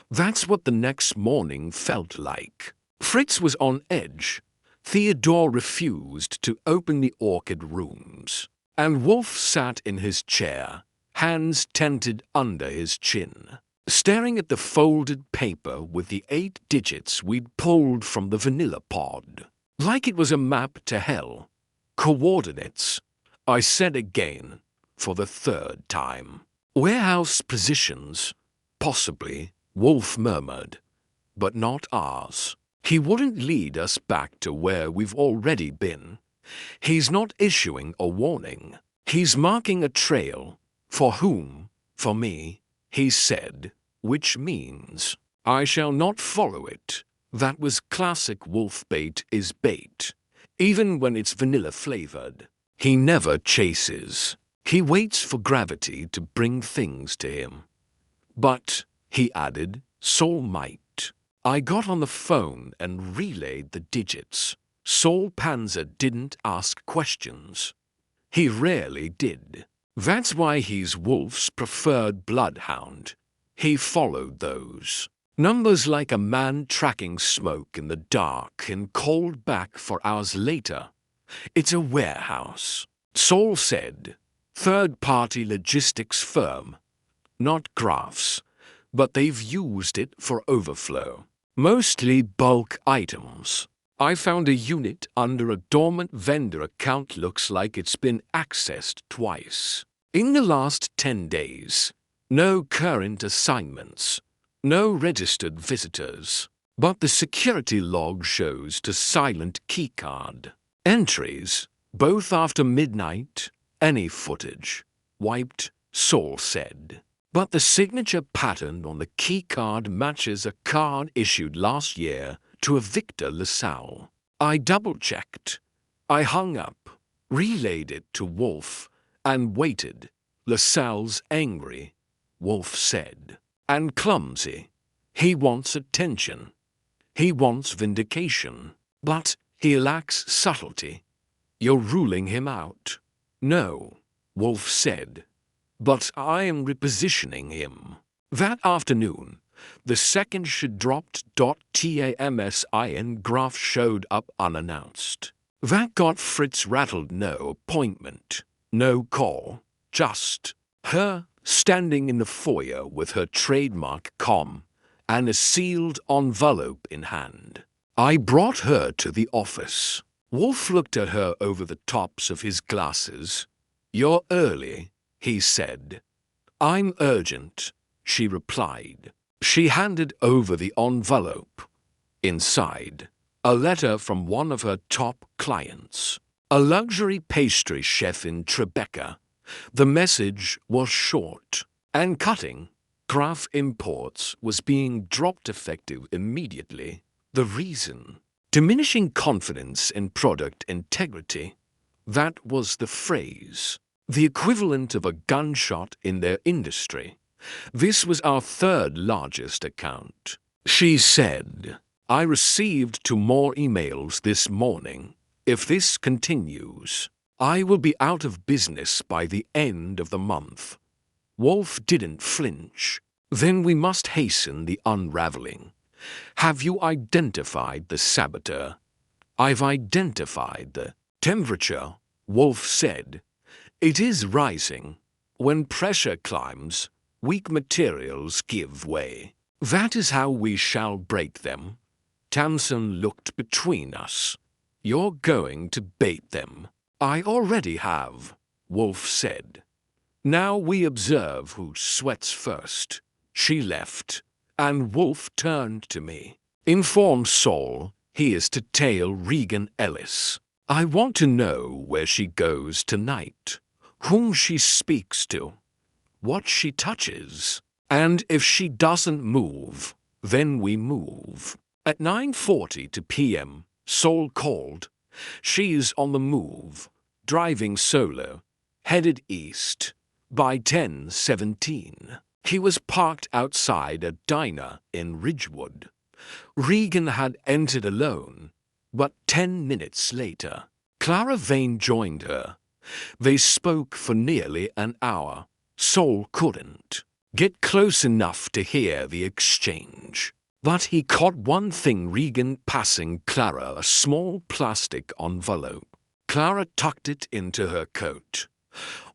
That's what the next morning felt like. Fritz was on edge. Theodore refused to open the orchid rooms, and Wolfe sat in his chair, hands tented under his chin, staring at the folded paper with the 8 digits we'd pulled from the vanilla pod. Like it was a map to hell. Coordinates, I said again, for the 3rd time. Warehouse positions, possibly, Wolfe murmured, but not ours. He wouldn't lead us back to where we've already been. He's not issuing a warning. He's marking a trail. For whom? For me, he said, which means I shall not follow it. That was classic Wolfe. Bait is bait, even when it's vanilla-flavored. He never chases. He waits for gravity to bring things to him. But, he added, Saul might. I got on the phone and relayed the digits. Saul Panzer didn't ask questions. He rarely did. That's why he's Wolfe's preferred bloodhound. He followed those numbers like a man tracking smoke in the dark and called back for hours later. It's a warehouse, Saul said. Third-party logistics firm. Not graphs, but they've used it for overflow. Mostly bulk items. I found a unit under a dormant vendor account. Looks like it's been accessed twice. In the last 10 days. No current assignments. No registered visitors. But the security log shows to silent keycard. Entries, both after midnight. Any footage. Wiped, Saul said. But the signature pattern on the keycard matches a card issued last year to a Victor LaSalle. I double-checked. I hung up, relayed it to Wolfe, and waited. LaSalle's angry, Wolfe said, and clumsy. He wants attention. He wants vindication. But he lacks subtlety. You're ruling him out. No, Wolfe said. But I am repositioning him. That afternoon, the second she dropped. TAMSIN graph showed up unannounced. That got Fritz rattled. No appointment, no call, just her standing in the foyer with her trademark comm and a sealed envelope in hand. I brought her to the office. Wolfe looked at her over the tops of his glasses. You're early, he said. I'm urgent, she replied. She handed over the envelope. Inside, a letter from one of her top clients, a luxury pastry chef in Tribeca. The message was short and cutting. Craft Imports was being dropped effective immediately. The reason? Diminishing confidence in product integrity. That was the phrase. The equivalent of a gunshot in their industry. This was our third largest account. She said, I received 2 more emails this morning. If this continues, I will be out of business by the end of the month. Wolfe didn't flinch. Then we must hasten the unraveling. Have you identified the saboteur? I've identified the temperature, Wolfe said. It is rising. When pressure climbs, weak materials give way. That is how we shall break them. Tamsin looked between us. You're going to bait them. I already have, Wolfe said. Now we observe who sweats first. She left, and Wolfe turned to me. Inform Saul he is to tail Regan Ellis. I want to know where she goes tonight, whom she speaks to, what she touches, and if she doesn't move, then we move. At 9:40 p.m., Saul called. She's on the move, driving solo, headed east. By 10:17, he was parked outside a diner in Ridgewood. Regan had entered alone, but 10 minutes later, Clara Vane joined her. They spoke for nearly an hour. Saul couldn't get close enough to hear the exchange, but he caught one thing: Regan passing Clara a small plastic envelope. Clara tucked it into her coat.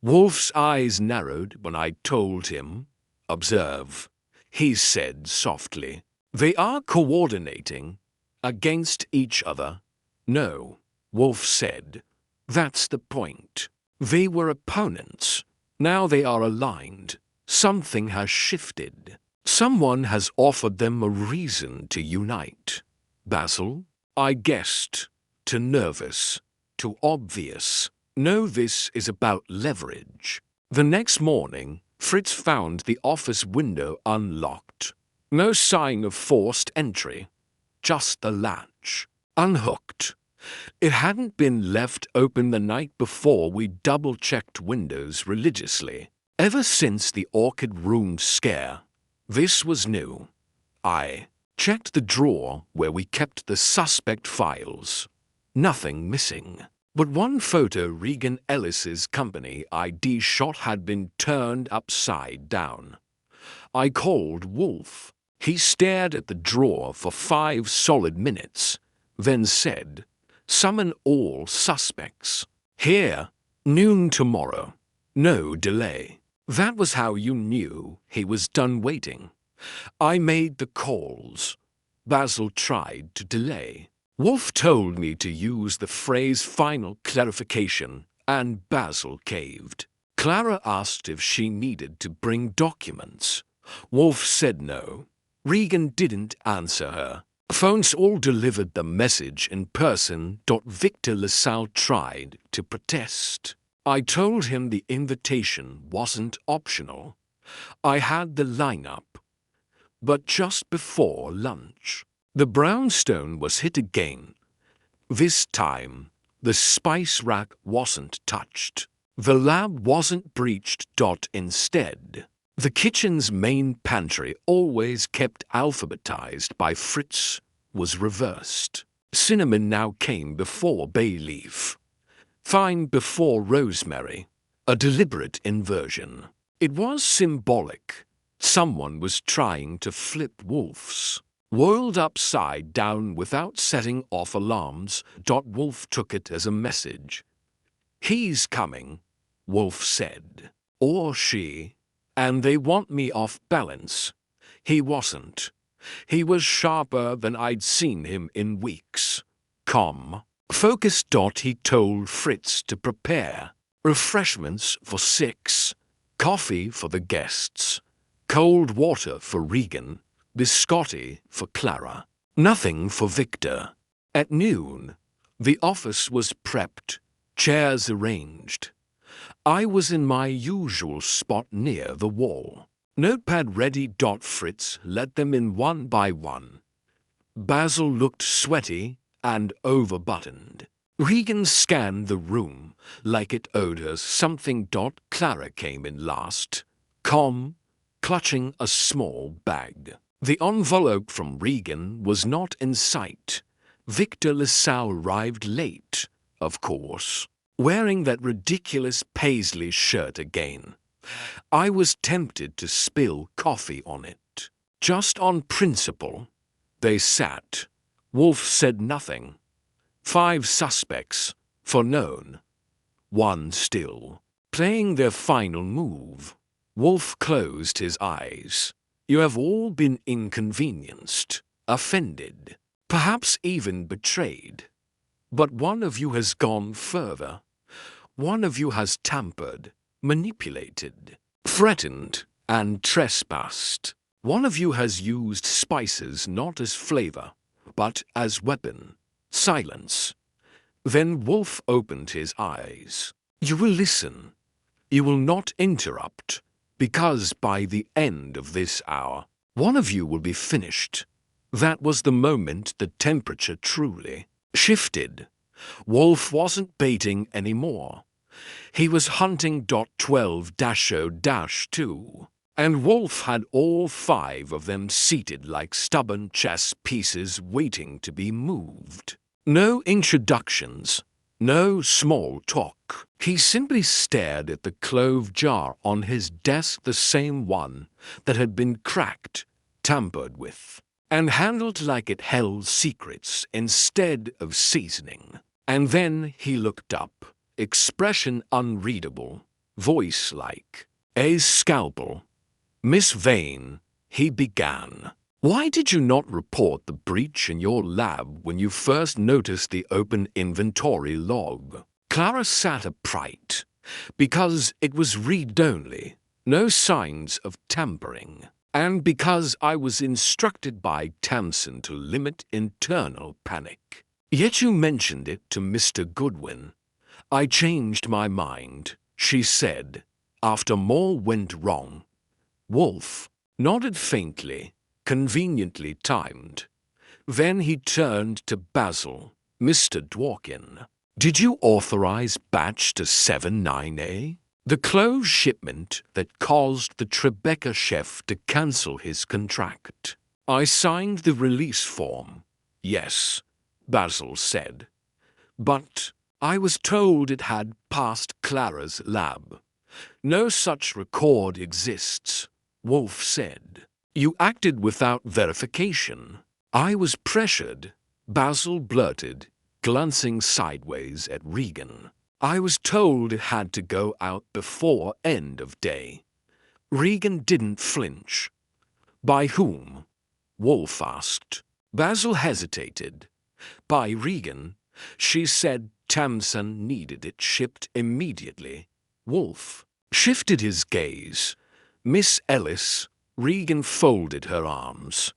Wolfe's eyes narrowed when I told him. Observe, he said softly. They are coordinating against each other. No, Wolfe said. That's the point. They were opponents. Now they are aligned. Something has shifted. Someone has offered them a reason to unite. Basil? I guessed. Too nervous. Too obvious. No, this is about leverage. The next morning, Fritz found the office window unlocked. No sign of forced entry. Just the latch. Unhooked. It hadn't been left open the night before. We double-checked windows religiously. Ever since the Orchid Room scare, this was new. I checked the drawer where we kept the suspect files. Nothing missing. But one photo, Regan Ellis's company ID shot, had been turned upside down. I called Wolfe. He stared at the drawer for 5 solid minutes, then said, "Summon all suspects. Here, noon tomorrow. No delay." That was how you knew he was done waiting. I made the calls. Basil tried to delay. Wolfe told me to use the phrase "final clarification," and Basil caved. Clara asked if she needed to bring documents. Wolfe said no. Regan didn't answer her. Phones all delivered the message in person. Victor LaSalle tried to protest. I told him the invitation wasn't optional. I had the lineup. But just before lunch, the brownstone was hit again. This time, the spice rack wasn't touched. The lab wasn't breached. Instead, the kitchen's main pantry, always kept alphabetized by Fritz, was reversed. Cinnamon now came before bay leaf. Thyme before rosemary. A deliberate inversion. It was symbolic. Someone was trying to flip Wolfe's world upside down without setting off alarms. Wolfe took it as a message. He's coming, Wolfe said. Or she. And they want me off balance. He wasn't. He was sharper than I'd seen him in weeks. Calm. Focused. He told Fritz to prepare. Refreshments for 6. Coffee for the guests. Cold water for Regan. Biscotti for Clara. Nothing for Victor. At noon, the office was prepped, chairs arranged. I was in my usual spot near the wall. Notepad ready. Fritz led them in one by one. Basil looked sweaty and overbuttoned. Regan scanned the room like it owed her something. Clara came in last, calm, clutching a small bag. The envelope from Regan was not in sight. Victor LaSalle arrived late, of course, wearing that ridiculous paisley shirt again. I was tempted to spill coffee on it. Just on principle. They sat. Wolfe said nothing. 5 suspects, for known. 1 still. Playing their final move. Wolfe closed his eyes. You have all been inconvenienced, offended, perhaps even betrayed. But one of you has gone further. One of you has tampered, manipulated, threatened, and trespassed. One of you has used spices not as flavor, but as weapon. Silence. Then Wolfe opened his eyes. You will listen. You will not interrupt, because by the end of this hour, one of you will be finished. That was the moment the temperature truly shifted. Wolfe wasn't baiting anymore. He was hunting. 12-0-2. And Wolfe had all 5 of them seated like stubborn chess pieces waiting to be moved. No introductions, no small talk. He simply stared at the clove jar on his desk, the same one that had been cracked, tampered with, and handled like it held secrets instead of seasoning. And then he looked up, expression unreadable, voice like a scalpel. Miss Vane, he began. Why did you not report the breach in your lab when you first noticed the open inventory log? Clara sat upright, because it was read-only, no signs of tampering, and because I was instructed by Tamsin to limit internal panic. Yet you mentioned it to Mr. Goodwin. I changed my mind, she said, after more went wrong. Wolfe nodded faintly, conveniently timed. Then he turned to Basil. Mr. Dworkin, did you authorize batch to 79A? The clove shipment that caused the Tribeca chef to cancel his contract. I signed the release form. Yes, Basil said. But I was told it had passed Clara's lab. No such record exists. Wolfe said. You acted without verification. I was pressured, Basil blurted, glancing sideways at Regan. I was told it had to go out before end of day. Regan didn't flinch. By whom? Wolfe asked. Basil hesitated. By Regan. She said Tamsin needed it shipped immediately. Wolfe shifted his gaze. Miss Ellis, Regan folded her arms.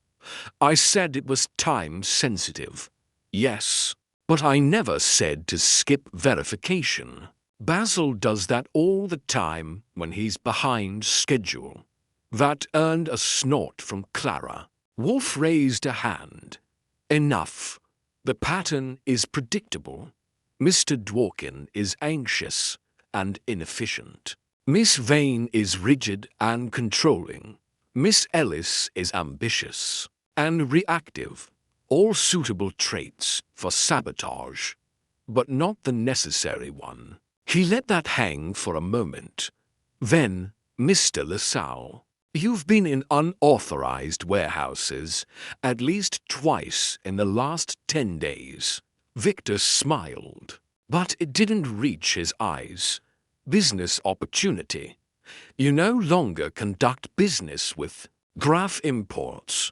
I said it was time-sensitive. Yes, but I never said to skip verification. Basil does that all the time when he's behind schedule. That earned a snort from Clara. Wolfe raised a hand. Enough. The pattern is predictable. Mr. Dworkin is anxious and inefficient. Miss Vane is rigid and controlling. Miss Ellis is ambitious and reactive, all suitable traits for sabotage, but not the necessary one. He let that hang for a moment. Then, Mr. LaSalle, you've been in unauthorized warehouses at least twice in the last 10 days. Victor smiled, but it didn't reach his eyes. Business opportunity. You no longer conduct business with Graf Imports.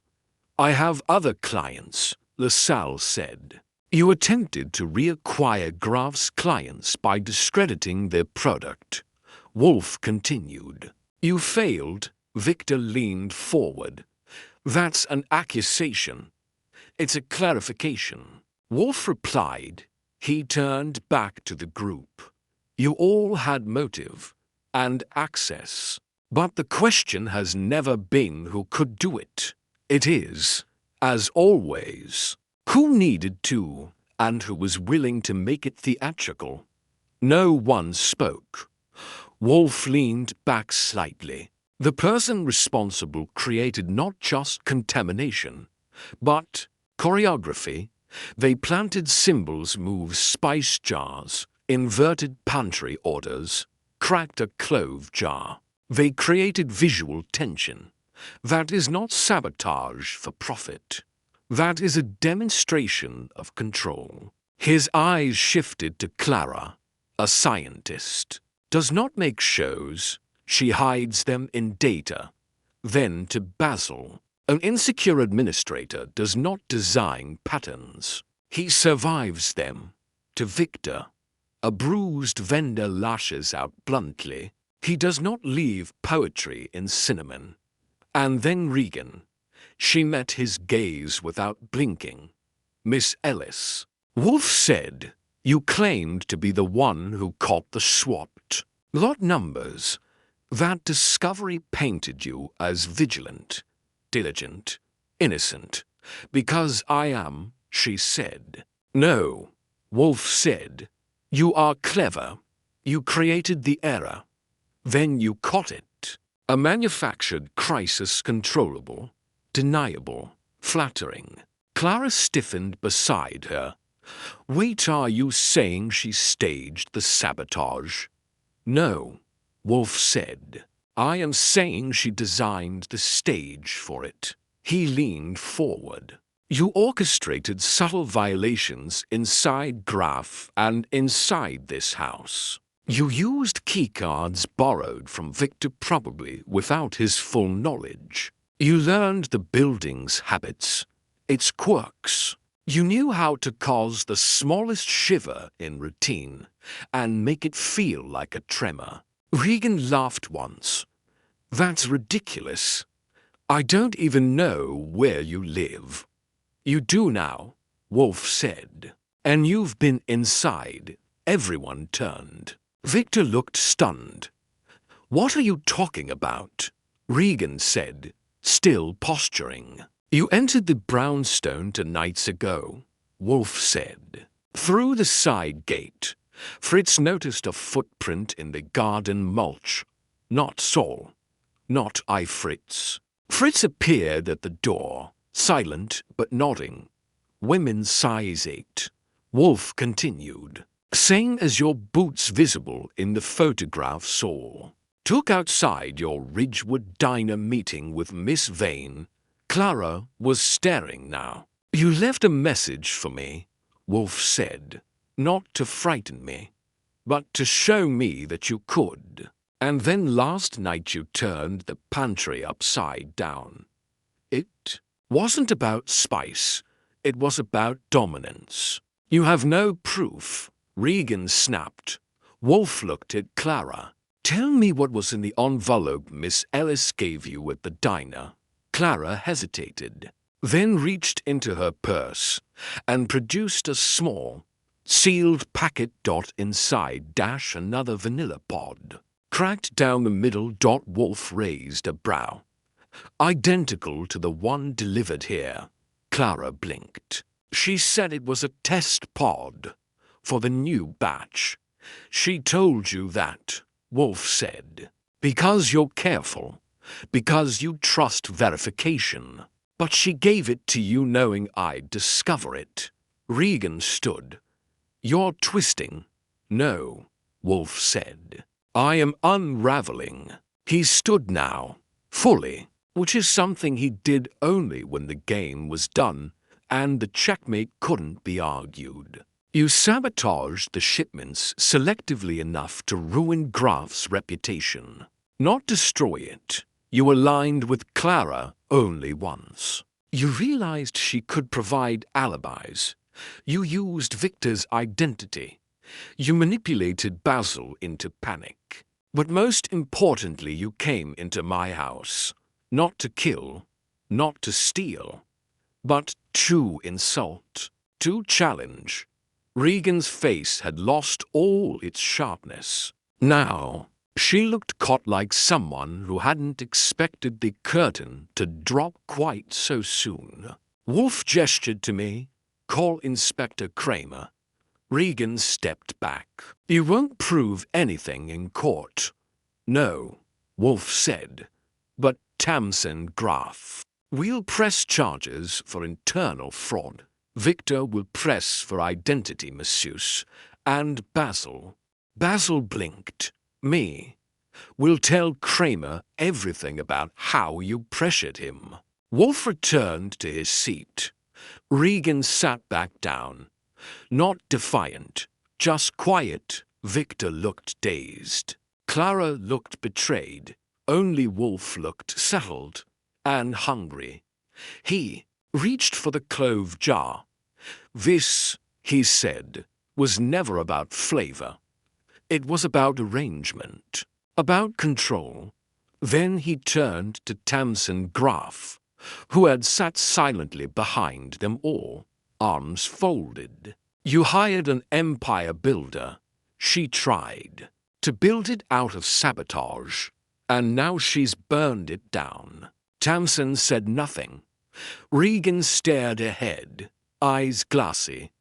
I have other clients, LaSalle said. You attempted to reacquire Graf's clients by discrediting their product. Wolfe continued. You failed. Victor leaned forward. That's an accusation. It's a clarification. Wolfe replied. He turned back to the group. You all had motive and access. But the question has never been who could do it. It is, as always, who needed to and who was willing to make it theatrical. No one spoke. Wolfe leaned back slightly. The person responsible created not just contamination, but choreography. They planted symbols, moved spice jars, inverted pantry orders, cracked a clove jar. They created visual tension. That is not sabotage for profit. That is a demonstration of control. His eyes shifted to Clara. A scientist does not make shows. She hides them in data. Then to Basil. An insecure administrator does not design patterns. He survives them. To Victor. A bruised vendor lashes out bluntly. He does not leave poetry in cinnamon. And then Regan. She met his gaze without blinking. Miss Ellis. Wolfe said, "You claimed to be the one who caught the swapped lot numbers. That discovery painted you as vigilant, diligent, innocent. Because I am," she said. "No," Wolfe said. "You are clever. You created the error. Then you caught it. A manufactured crisis, controllable, deniable, flattering." Clara stiffened beside her. "Wait, are you saying she staged the sabotage?" "No," Wolfe said. "I am saying she designed the stage for it." He leaned forward. "You orchestrated subtle violations inside Graf and inside this house. You used keycards borrowed from Victor, probably without his full knowledge. You learned the building's habits, its quirks. You knew how to cause the smallest shiver in routine and make it feel like a tremor." Regan laughed once. "That's ridiculous. I don't even know where you live." "You do now," Wolfe said. "And you've been inside." Everyone turned. Victor looked stunned. "What are you talking about?" Regan said, still posturing. "You entered the brownstone 2 nights ago," Wolfe said. "Through the side gate. Fritz noticed a footprint in the garden mulch. Not Saul. Not I, Fritz. Fritz appeared at the door, silent but nodding. Women's size 8. Wolfe continued. "Same as your boots visible in the photograph Saul. Took outside your Ridgewood diner meeting with Miss Vane." Clara was staring now. "You left a message for me," Wolfe said. "Not to frighten me, but to show me that you could. And then last night you turned the pantry upside down. It wasn't about spice. It was about dominance. You have no proof," Regan snapped. Wolfe looked at Clara. "Tell me what was in the envelope Miss Ellis gave you at the diner." Clara hesitated, then reached into her purse and produced a small, sealed packet. Inside another vanilla pod. Cracked down the middle. Wolfe raised a brow. "Identical to the one delivered here." Clara blinked. "She said it was a test pod for the new batch." "She told you that," Wolfe said, "because you're careful, because you trust verification. But she gave it to you knowing I'd discover it." Regan stood. "You're twisting." "No," Wolfe said. "I am unraveling." He stood now, fully, which is something he did only when the game was done and the checkmate couldn't be argued. "You sabotaged the shipments selectively enough to ruin Graf's reputation, not destroy it. You aligned with Clara only once. You realized she could provide alibis. You used Victor's identity. You manipulated Basil into panic. But most importantly, you came into my house, not to kill, not to steal, but to insult, to challenge, Regan's face had lost all its sharpness. Now, she looked caught like someone who hadn't expected the curtain to drop quite so soon. Wolfe gestured to me. "Call Inspector Kramer." Regan stepped back. "You won't prove anything in court." "No," Wolfe said, "but Tamsin Graff. We'll press charges for internal fraud. Victor will press for identity misuse. And Basil." Basil blinked. "Me. We'll tell Kramer everything about how you pressured him." Wolfe returned to his seat. Regan sat back down. Not defiant, just quiet. Victor looked dazed. Clara looked betrayed. Only Wolfe looked settled and hungry. He reached for the clove jar. "This," he said, "was never about flavor. It was about arrangement, about control." Then he turned to Tamsin Graff, who had sat silently behind them all, arms folded. "You hired an empire builder. She tried to build it out of sabotage, and now she's burned it down." Tamsin said nothing. Regan stared ahead, eyes glassy.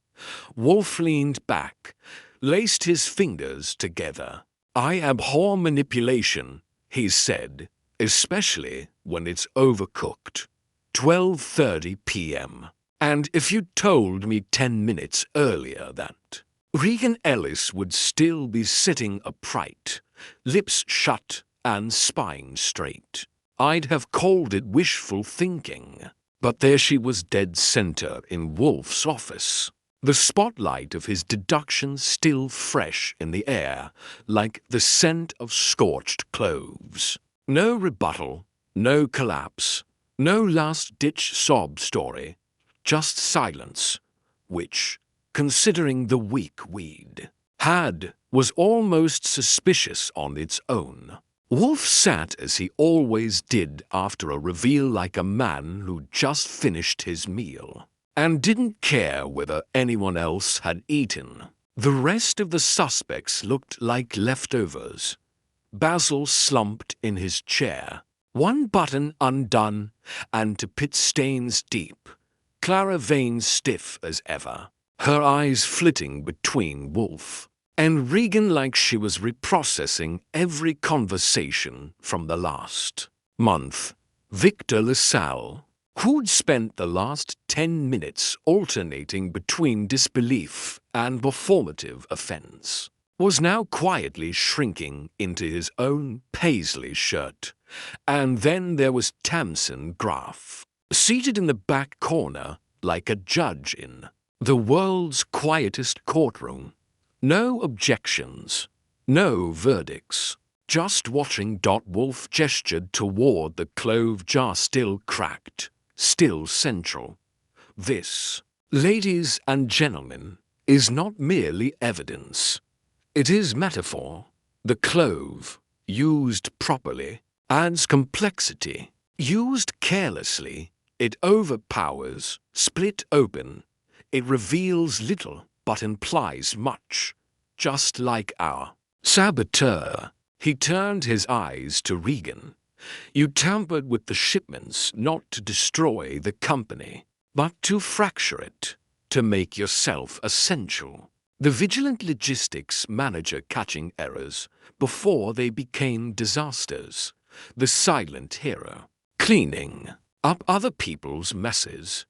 Wolfe leaned back, laced his fingers together. "I abhor manipulation," he said, "especially when it's overcooked." 12:30 p.m. And if you'd told me 10 minutes earlier that Regan Ellis would still be sitting upright, lips shut and spine straight, I'd have called it wishful thinking. But there she was, dead center in Wolfe's office, the spotlight of his deductions still fresh in the air, like the scent of scorched cloves. No rebuttal, no collapse, no last-ditch sob story, just silence, which, considering the weak weed was almost suspicious on its own. Wolfe sat as he always did after a reveal, like a man who just finished his meal, and didn't care whether anyone else had eaten. The rest of the suspects looked like leftovers. Basil slumped in his chair, one button undone, and to pit stains deep. Clara Vane stiff as ever, her eyes flitting between Wolfe and Regan like she was reprocessing every conversation from the last month. Victor LaSalle, who'd spent the last 10 minutes alternating between disbelief and performative offense, was now quietly shrinking into his own paisley shirt. And then there was Tamsin Graff, seated in the back corner like a judge in the world's quietest courtroom. No objections, no verdicts, just watching. Wolfe gestured toward the clove jar, still cracked, still central. "This, ladies and gentlemen, is not merely evidence. It is metaphor. The clove, used properly, adds complexity. Used carelessly, it overpowers. Split open, it reveals little but implies much, just like our saboteur." He turned his eyes to Regan. "You tampered with the shipments not to destroy the company, but to fracture it, to make yourself essential. The vigilant logistics manager catching errors before they became disasters. The silent hero, cleaning up other people's messes."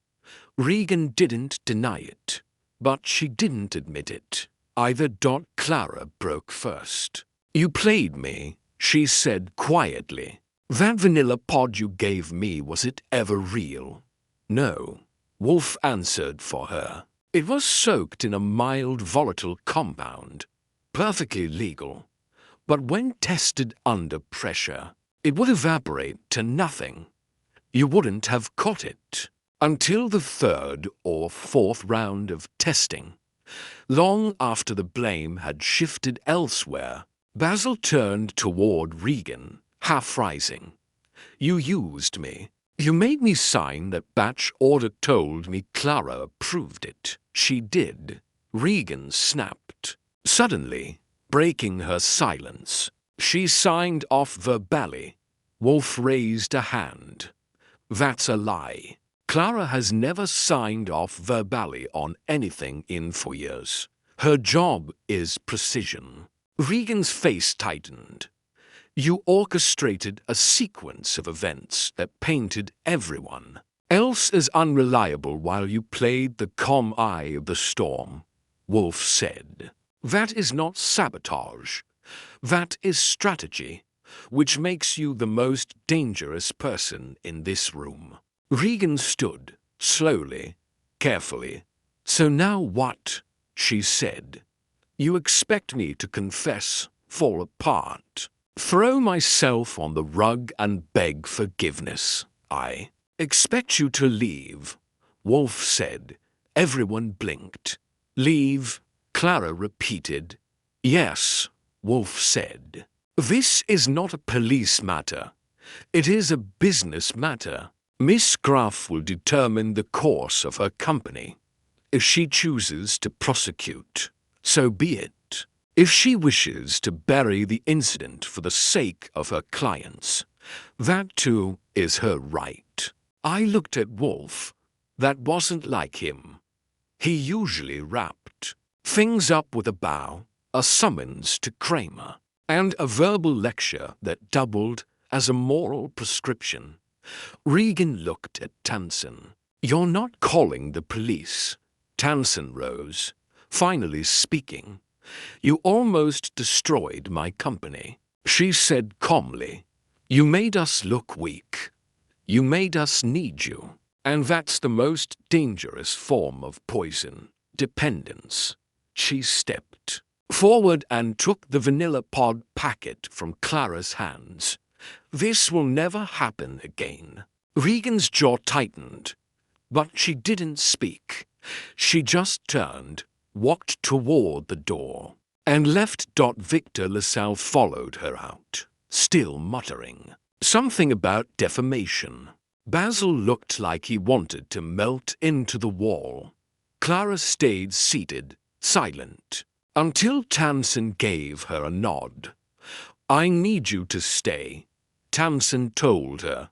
Regan didn't deny it, but she didn't admit it either. Clara broke first. "You played me," she said quietly. "That vanilla pod you gave me, was it ever real?" "No," Wolfe answered for her. "It was soaked in a mild volatile compound, perfectly legal. But when tested under pressure, it would evaporate to nothing. You wouldn't have caught it until the 3rd or 4th round of testing, long after the blame had shifted elsewhere." Basil turned toward Regan, half rising. "You used me. You made me sign that batch order, told me Clara approved it. She did. Regan snapped, suddenly breaking her silence. She signed off verbally. Wolfe raised a hand. That's a lie. Clara has never signed off verbally on anything in 4 years. Her job is precision. Regan's face tightened. You orchestrated a sequence of events that painted everyone else as unreliable while you played the calm eye of the storm, Wolfe said. That is not sabotage. That is strategy, which makes you the most dangerous person in this room. Regan stood, slowly, carefully. So now what? She said. You expect me to confess, fall apart, throw myself on the rug and beg forgiveness. I expect you to leave, Wolfe said. Everyone blinked. Leave, Clara repeated. Yes, Wolfe said. This is not a police matter. It is a business matter. Miss Graff will determine the course of her company. If she chooses to prosecute, so be it. If she wishes to bury the incident for the sake of her clients, that too is her right. I looked at Wolfe. That wasn't like him. He usually wrapped things up with a bow, a summons to Kramer, and a verbal lecture that doubled as a moral prescription. Regan looked at Tansen. You're not calling the police. Tansen rose, finally speaking. You almost destroyed my company. She said calmly, you made us look weak. You made us need you. And that's the most dangerous form of poison, dependence. She stepped forward and took the vanilla pod packet from Clara's hands. This will never happen again. Regan's jaw tightened, but she didn't speak. She just turned, walked toward the door, and left. Victor LaSalle followed her out, still muttering something about defamation. Basil looked like he wanted to melt into the wall. Clara stayed seated, silent, until Tansen gave her a nod. I need you to stay, Tansen told her.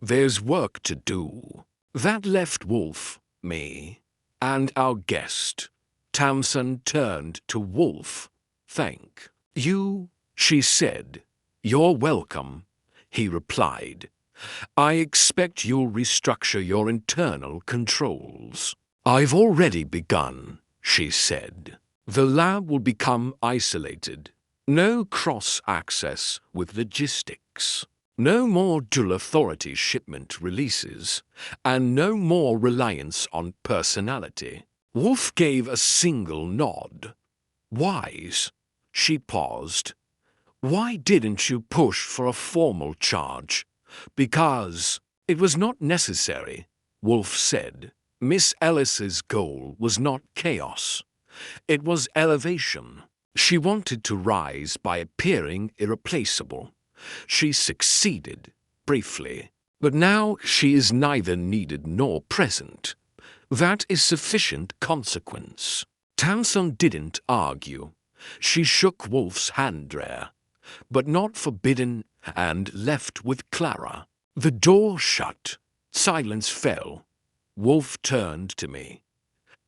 There's work to do. That left Wolfe, me, and our guest. Tansen turned to Wolfe. Thank you, she said. You're welcome, he replied. I expect you'll restructure your internal controls. I've already begun, she said. The lab will become isolated. No cross-access with logistics. No more dual authority shipment releases. And no more reliance on personality. Wolfe gave a single nod. Wise. She paused. Why didn't you push for a formal charge? Because it was not necessary, Wolfe said. Miss Ellis's goal was not chaos. It was elevation. She wanted to rise by appearing irreplaceable. She succeeded, briefly. But now she is neither needed nor present. That is sufficient consequence. Tansen didn't argue. She shook Wolfe's hand rare, but not forbidden, and left with Clara. The door shut. Silence fell. Wolfe turned to me.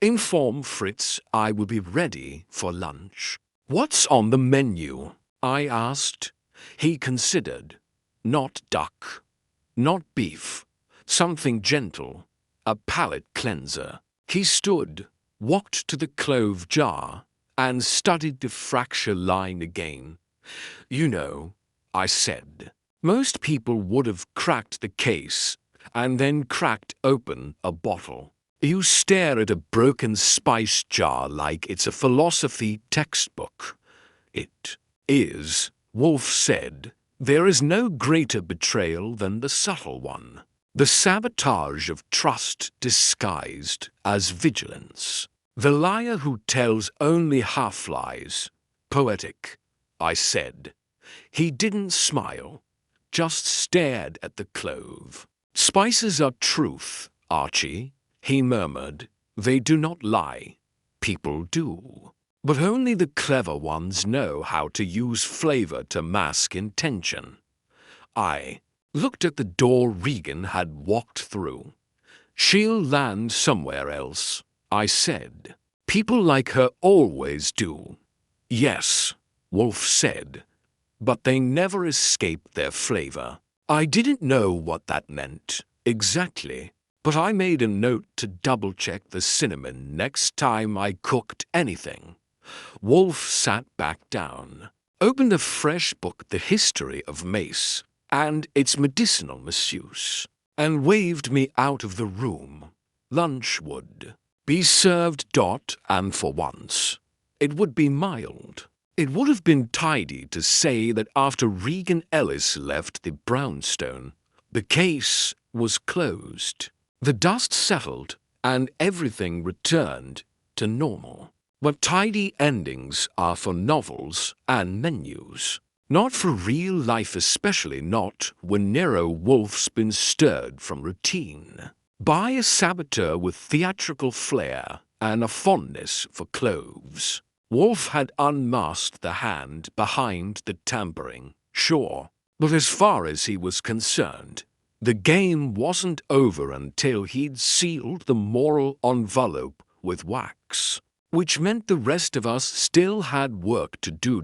Inform Fritz I will be ready for lunch. What's on the menu? I asked. He considered. Not duck. Not beef. Something gentle. A palate cleanser. He stood, walked to the clove jar, and studied the fracture line again. You know, I said, most people would have cracked the case and then cracked open a bottle. You stare at a broken spice jar like it's a philosophy textbook. It is, Wolfe said. There is no greater betrayal than the subtle one. The sabotage of trust disguised as vigilance. The liar who tells only half-lies. Poetic, I said. He didn't smile, just stared at the clove. Spices are truth, Archie, he murmured. They do not lie. people do. But only the clever ones know how to use flavor to mask intention. I looked at the door Regan had walked through. She'll land somewhere else, I said. People like her always do. Yes, Wolfe said, but they never escape their flavor. I didn't know what that meant exactly, but I made a note to double-check the cinnamon next time I cooked anything. Wolfe sat back down, opened a fresh book, The History of Mace and its Medicinal Misuse, and waved me out of the room. Lunch would be served, and for once, it would be mild. It would have been tidy to say that after Regan Ellis left the brownstone, the case was closed. The dust settled and everything returned to normal. But tidy endings are for novels and menus, not for real life, especially not when Nero Wolfe's been stirred from routine by a saboteur with theatrical flair and a fondness for cloves. Wolfe had unmasked the hand behind the tampering, sure, but as far as he was concerned, the game wasn't over until he'd sealed the moral envelope with wax, which meant the rest of us still had work to do.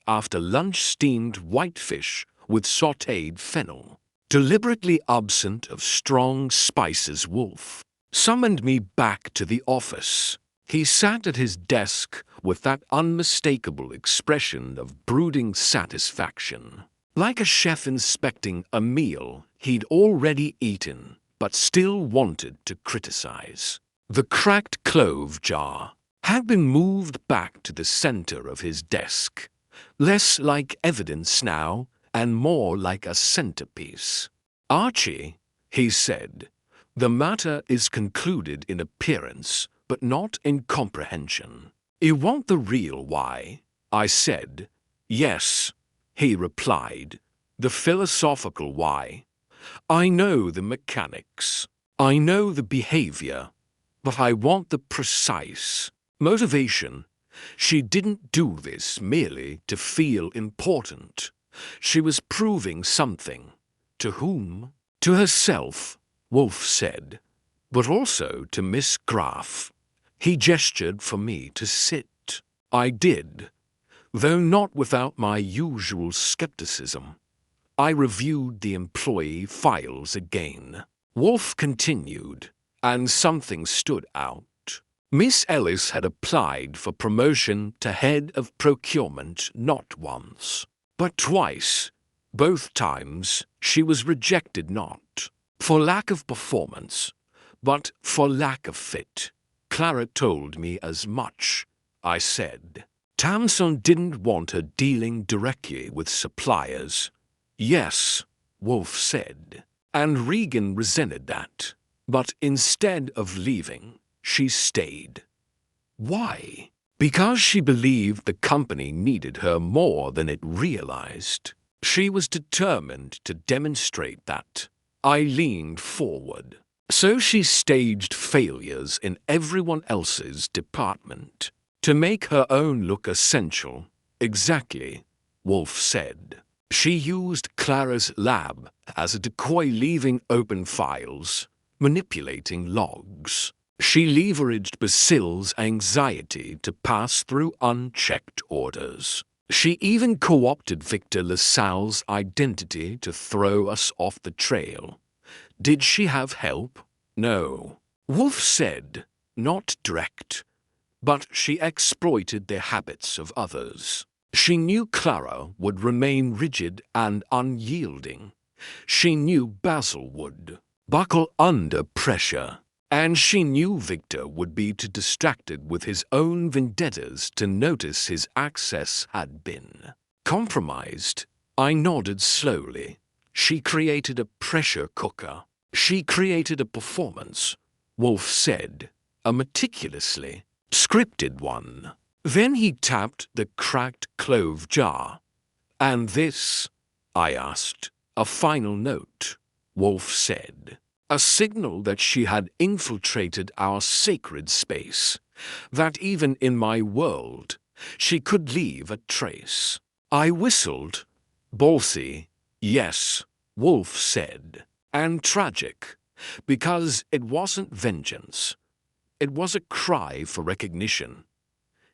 After lunch, steamed whitefish with sautéed fennel, deliberately absent of strong spices. Wolfe summoned me back to the office. He sat at his desk with that unmistakable expression of brooding satisfaction, like a chef inspecting a meal he'd already eaten but still wanted to criticize. The cracked clove jar had been moved back to the center of his desk, less like evidence now and more like a centerpiece. "Archie," he said, "the matter is concluded in appearance, but not in comprehension. You want the real why?" I said. "Yes," he replied, "the philosophical why. I know the mechanics. I know the behavior. But I want the precise motivation. She didn't do this merely to feel important. She was proving something. To whom? To herself," Wolfe said, "but also to Miss Graff." He gestured for me to sit. I did, though not without my usual skepticism. I reviewed the employee files again. Wolfe continued, and something stood out. Miss Ellis had applied for promotion to head of procurement not once, but twice. Both times she was rejected, not for lack of performance, but for lack of fit. "Clara told me as much," I said. "Tamson didn't want her dealing directly with suppliers." "Yes," Wolfe said, "and Regan resented that. But instead of leaving, she stayed." Why? Because she believed the company needed her more than it realized. She was determined to demonstrate that. I leaned forward. So she staged failures in everyone else's department to make her own look essential. "Exactly," Wolfe said. "She used Clara's lab as a decoy, leaving open files, manipulating logs. She leveraged Basile's anxiety to pass through unchecked orders. She even co-opted Victor LaSalle's identity to throw us off the trail. Did she have help? No," Wolfe said, "not direct. But she exploited the habits of others. She knew Clara would remain rigid and unyielding. She knew Basil would buckle under pressure. And she knew Victor would be too distracted with his own vendettas to notice his access had been compromised." I nodded slowly. "She created a pressure cooker. She created a performance," Wolfe said, "a meticulously scripted one." Then he tapped the cracked clove jar. "And this?" I asked. "A final note," Wolfe said. A signal that she had infiltrated our sacred space, that even in my world she could leave a trace. I whistled. Ballsy, yes, Wolfe said, and tragic, because it wasn't vengeance. It was a cry for recognition.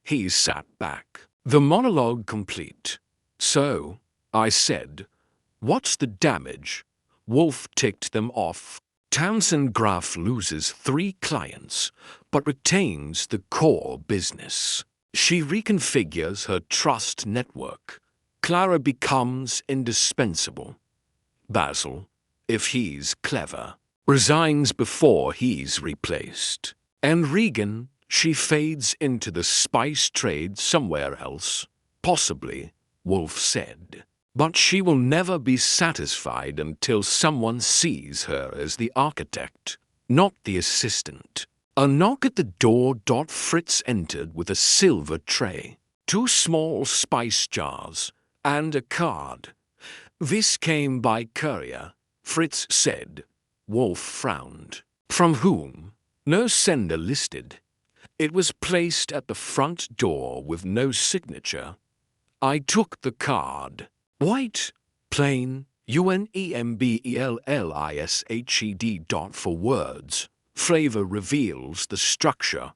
He sat back, the monologue complete. So, I said, what's the damage? Wolfe ticked them off. Townsend Graff loses 3 clients, but retains the core business. She reconfigures her trust network. Clara becomes indispensable. Basil, if he's clever, resigns before he's replaced. And Regan, she fades into the spice trade somewhere else. Possibly, Wolfe said. But she will never be satisfied until someone sees her as the architect, not the assistant. A knock at the door. Fritz entered with a silver tray, 2 small spice jars, and a card. This came by courier, Fritz said. Wolfe frowned. From whom? No sender listed. It was placed at the front door with no signature. I took the card. White, plain, UNEMBELLISHED. For words. Flavor reveals the structure.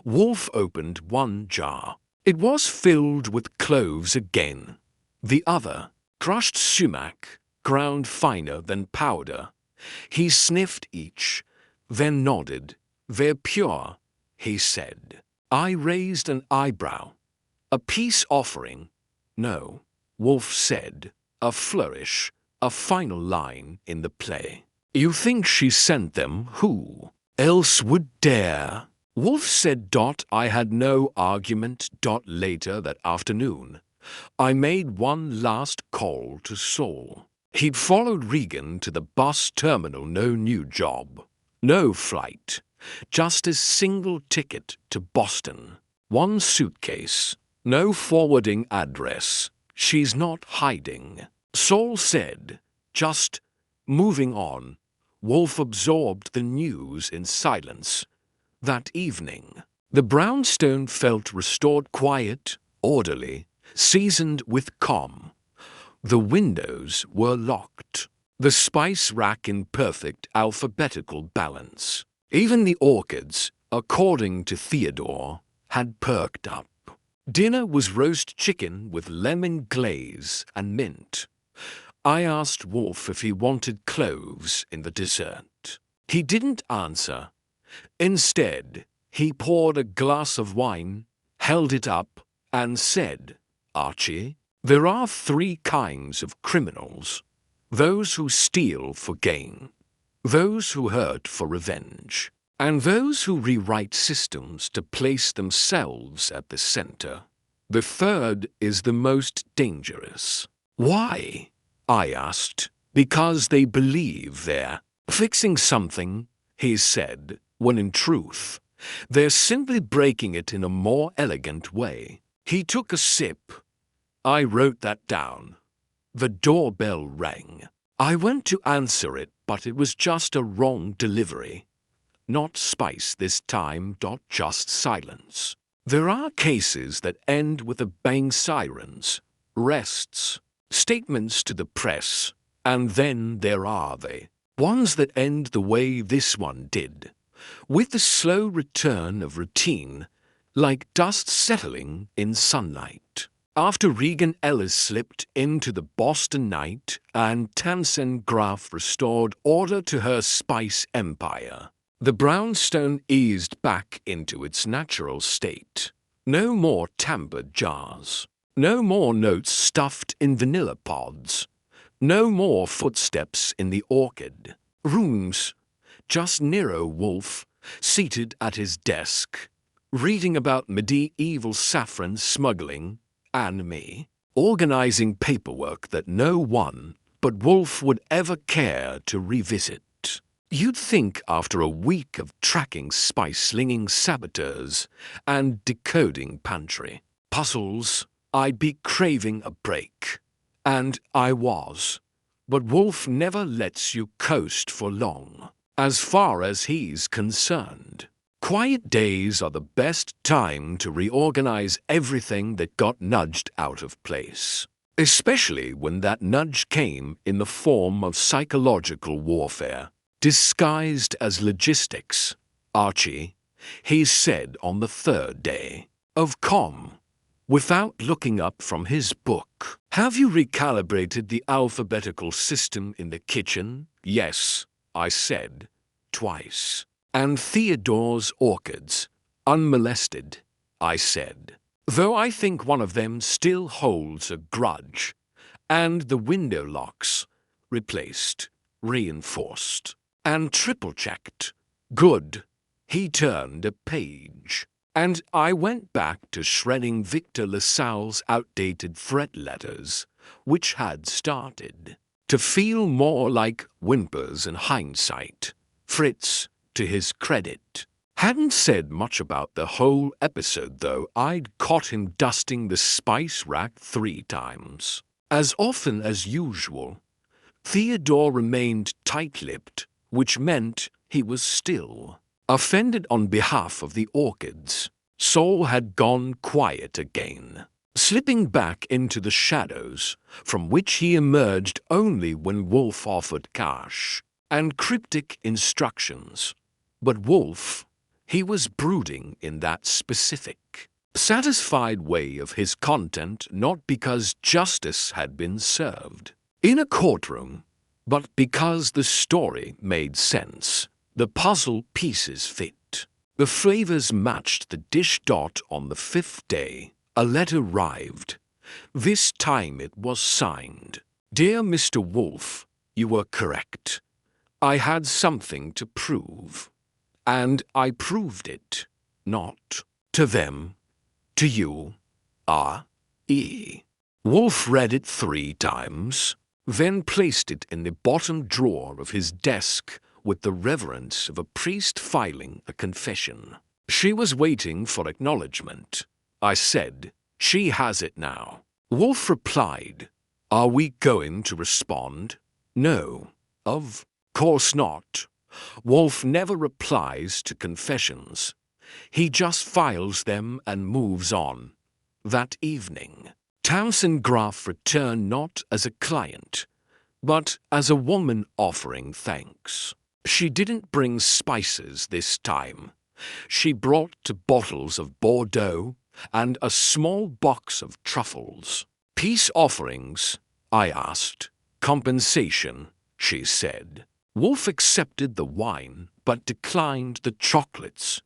Wolfe opened one jar. It was filled with cloves again. The other, crushed sumac, ground finer than powder. He sniffed each, then nodded. They're pure, he said. I raised an eyebrow. A peace offering? No, Wolfe said. A flourish, a final line in the play. You think she sent them? Who else would dare? Wolfe said. I had no argument. Later that afternoon, I made one last call to Saul. He'd followed Regan to the bus terminal. No new job, no flight, just a single ticket to Boston. 1 suitcase, no forwarding address. She's not hiding, Saul said, just moving on. Wolfe absorbed the news in silence. That evening, the brownstone felt restored, quiet, orderly, seasoned with calm. The windows were locked, the spice rack in perfect alphabetical balance. Even the orchids, according to Theodore, had perked up. Dinner was roast chicken with lemon glaze and mint. I asked Wolfe if he wanted cloves in the dessert. He didn't answer. Instead, he poured a glass of wine, held it up, and said, Archie, there are 3 kinds of criminals. Those who steal for gain, those who hurt for revenge, and those who rewrite systems to place themselves at the center. The third is the most dangerous. Why? I asked. Because they believe they're fixing something, he said, when in truth, they're simply breaking it in a more elegant way. He took a sip. I wrote that down. The doorbell rang. I went to answer it, but it was just a wrong delivery. Not spice this time. Just silence. There are cases that end with a bang, sirens, arrests, statements to the press, and then there are the ones that end the way this one did, with the slow return of routine, like dust settling in sunlight. After Regan Ellis slipped into the Boston night and Townsend Graff restored order to her spice empire, the brownstone eased back into its natural state. No more tampered jars. No more notes stuffed in vanilla pods. No more footsteps in the orchid rooms. Just Nero Wolfe, seated at his desk, reading about medieval saffron smuggling, and me, organizing paperwork that no one but Wolfe would ever care to revisit. You'd think after a week of tracking spice-slinging saboteurs and decoding pantry puzzles, I'd be craving a break. And I was. But Wolfe never lets you coast for long. as far as he's concerned. Quiet days are the best time to reorganize everything that got nudged out of place, especially when that nudge came in the form of psychological warfare, disguised as logistics. Archie, he said on the third day of comm, without looking up from his book. Have you recalibrated the alphabetical system in the kitchen? Yes, I said, twice. And Theodore's orchids, unmolested, I said. Though I think one of them still holds a grudge. And the window locks, replaced, reinforced, and triple-checked. Good. He turned a page. And I went back to shredding Victor LaSalle's outdated threat letters, which had started to feel more like whimpers in hindsight. Fritz, to his credit, hadn't said much about the whole episode, though I'd caught him dusting the spice rack 3 times. As often as usual, Theodore remained tight-lipped, which meant he was still offended on behalf of the orchids. Saul had gone quiet again, slipping back into the shadows, from which he emerged only when Wolfe offered cash and cryptic instructions. But Wolfe, he was brooding in that specific, satisfied way of his content, not because justice had been served in a courtroom, but because the story made sense. The puzzle pieces fit. The flavors matched the dish. On the 5th day, a letter arrived. This time it was signed. Dear Mr. Wolfe, you were correct. I had something to prove. And I proved it. Not to them. To you. R.E. Wolfe read it 3 times, then placed it in the bottom drawer of his desk with the reverence of a priest filing a confession. She was waiting for acknowledgement. I said, she has it now. Wolfe replied, are we going to respond? No, of course not. Wolfe never replies to confessions. He just files them and moves on. That evening, Tamsin Graff returned not as a client, but as a woman offering thanks. She didn't bring spices this time. She brought 2 bottles of Bordeaux and a small box of truffles. Peace offerings, I asked. Compensation, she said. Wolfe accepted the wine, but declined the chocolates.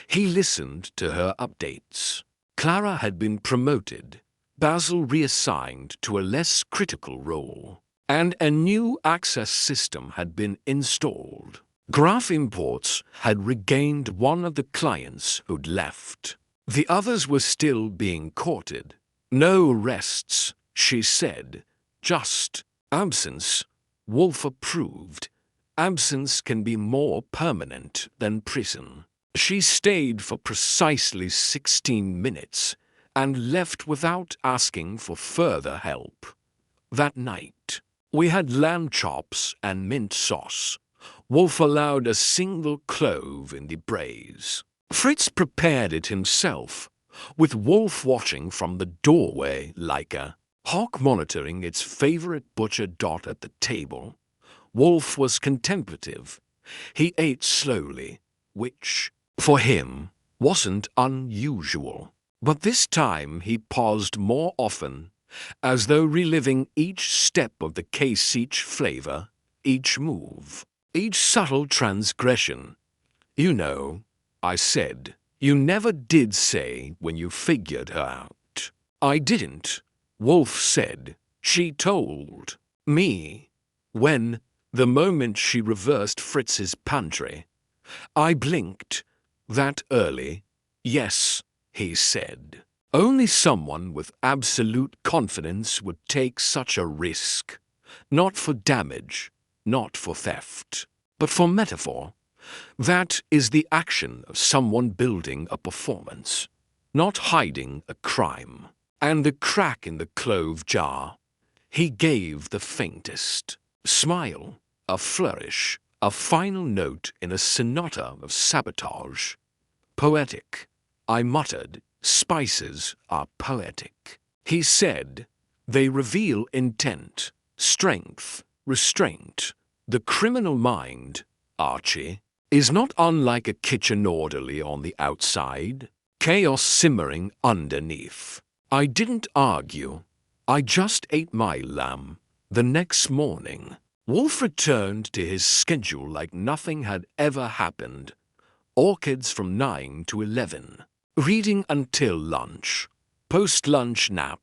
He listened to her updates. Clara had been promoted, Basil reassigned to a less critical role, and a new access system had been installed. Graff Imports had regained one of the clients who'd left. The others were still being courted. No arrests, she said, just absence. Wolfe approved. Absence can be more permanent than prison. She stayed for precisely 16 minutes and left without asking for further help. That night, we had lamb chops and mint sauce. Wolfe allowed a single clove in the braise. Fritz prepared it himself, with Wolfe watching from the doorway like a hawk monitoring its favorite butcher. At the table, Wolfe was contemplative. He ate slowly, which, for him, wasn't unusual. But this time he paused more often, as though reliving each step of the case, each flavor, each move, each subtle transgression. You know, I said, you never did say when you figured her out. I didn't, Wolfe said. She told me. When, the moment she reversed Fritz's pantry, I blinked. That early? Yes, he said. Only someone with absolute confidence would take such a risk. Not for damage, not for theft, but for metaphor. That is the action of someone building a performance, not hiding a crime. And the crack in the clove jar, he gave the faintest smile, a flourish, A final note in a sonata of sabotage. Poetic. I muttered, spices are poetic. He said, they reveal intent, strength, restraint. The criminal mind, Archie, is not unlike a kitchen orderly on the outside, chaos simmering underneath. I didn't argue. I just ate my lamb. The next morning, Wolfe returned to his schedule like nothing had ever happened. Orchids from 9 to 11. Reading until lunch. Post-lunch nap.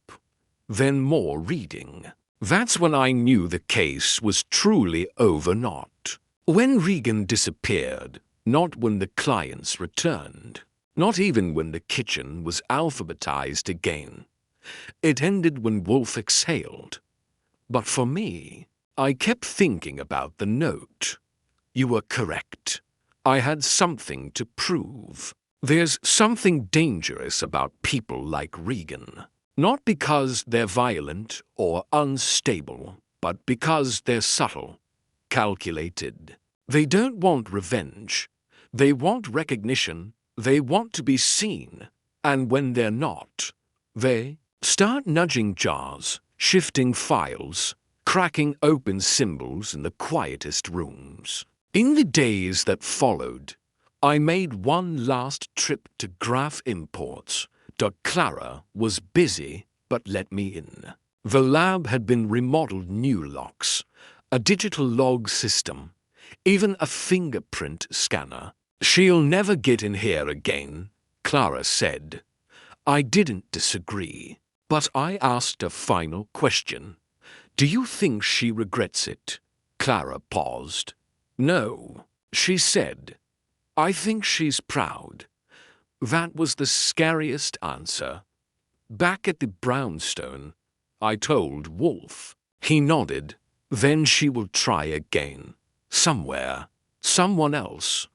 Then more reading. That's when I knew the case was truly over. Not when Regan disappeared, not when the clients returned, not even when the kitchen was alphabetized again. It ended when Wolfe exhaled. But for me, I kept thinking about the note. You were correct. I had something to prove. There's something dangerous about people like Regan. Not because they're violent or unstable, but because they're subtle, calculated. They don't want revenge. They want recognition. They want to be seen. And when they're not, they start nudging jars, shifting files, cracking open symbols in the quietest rooms. In the days that followed, I made one last trip to Graf Imports. Doc Clara was busy, but let me in. The lab had been remodeled, new locks, a digital log system, even a fingerprint scanner. She'll never get in here again, Clara said. I didn't disagree, but I asked a final question. Do you think she regrets it? Clara paused. No, she said. I think she's proud. That was the scariest answer. Back at the brownstone, I told Wolfe. He nodded. Then she will try again. Somewhere. Someone else.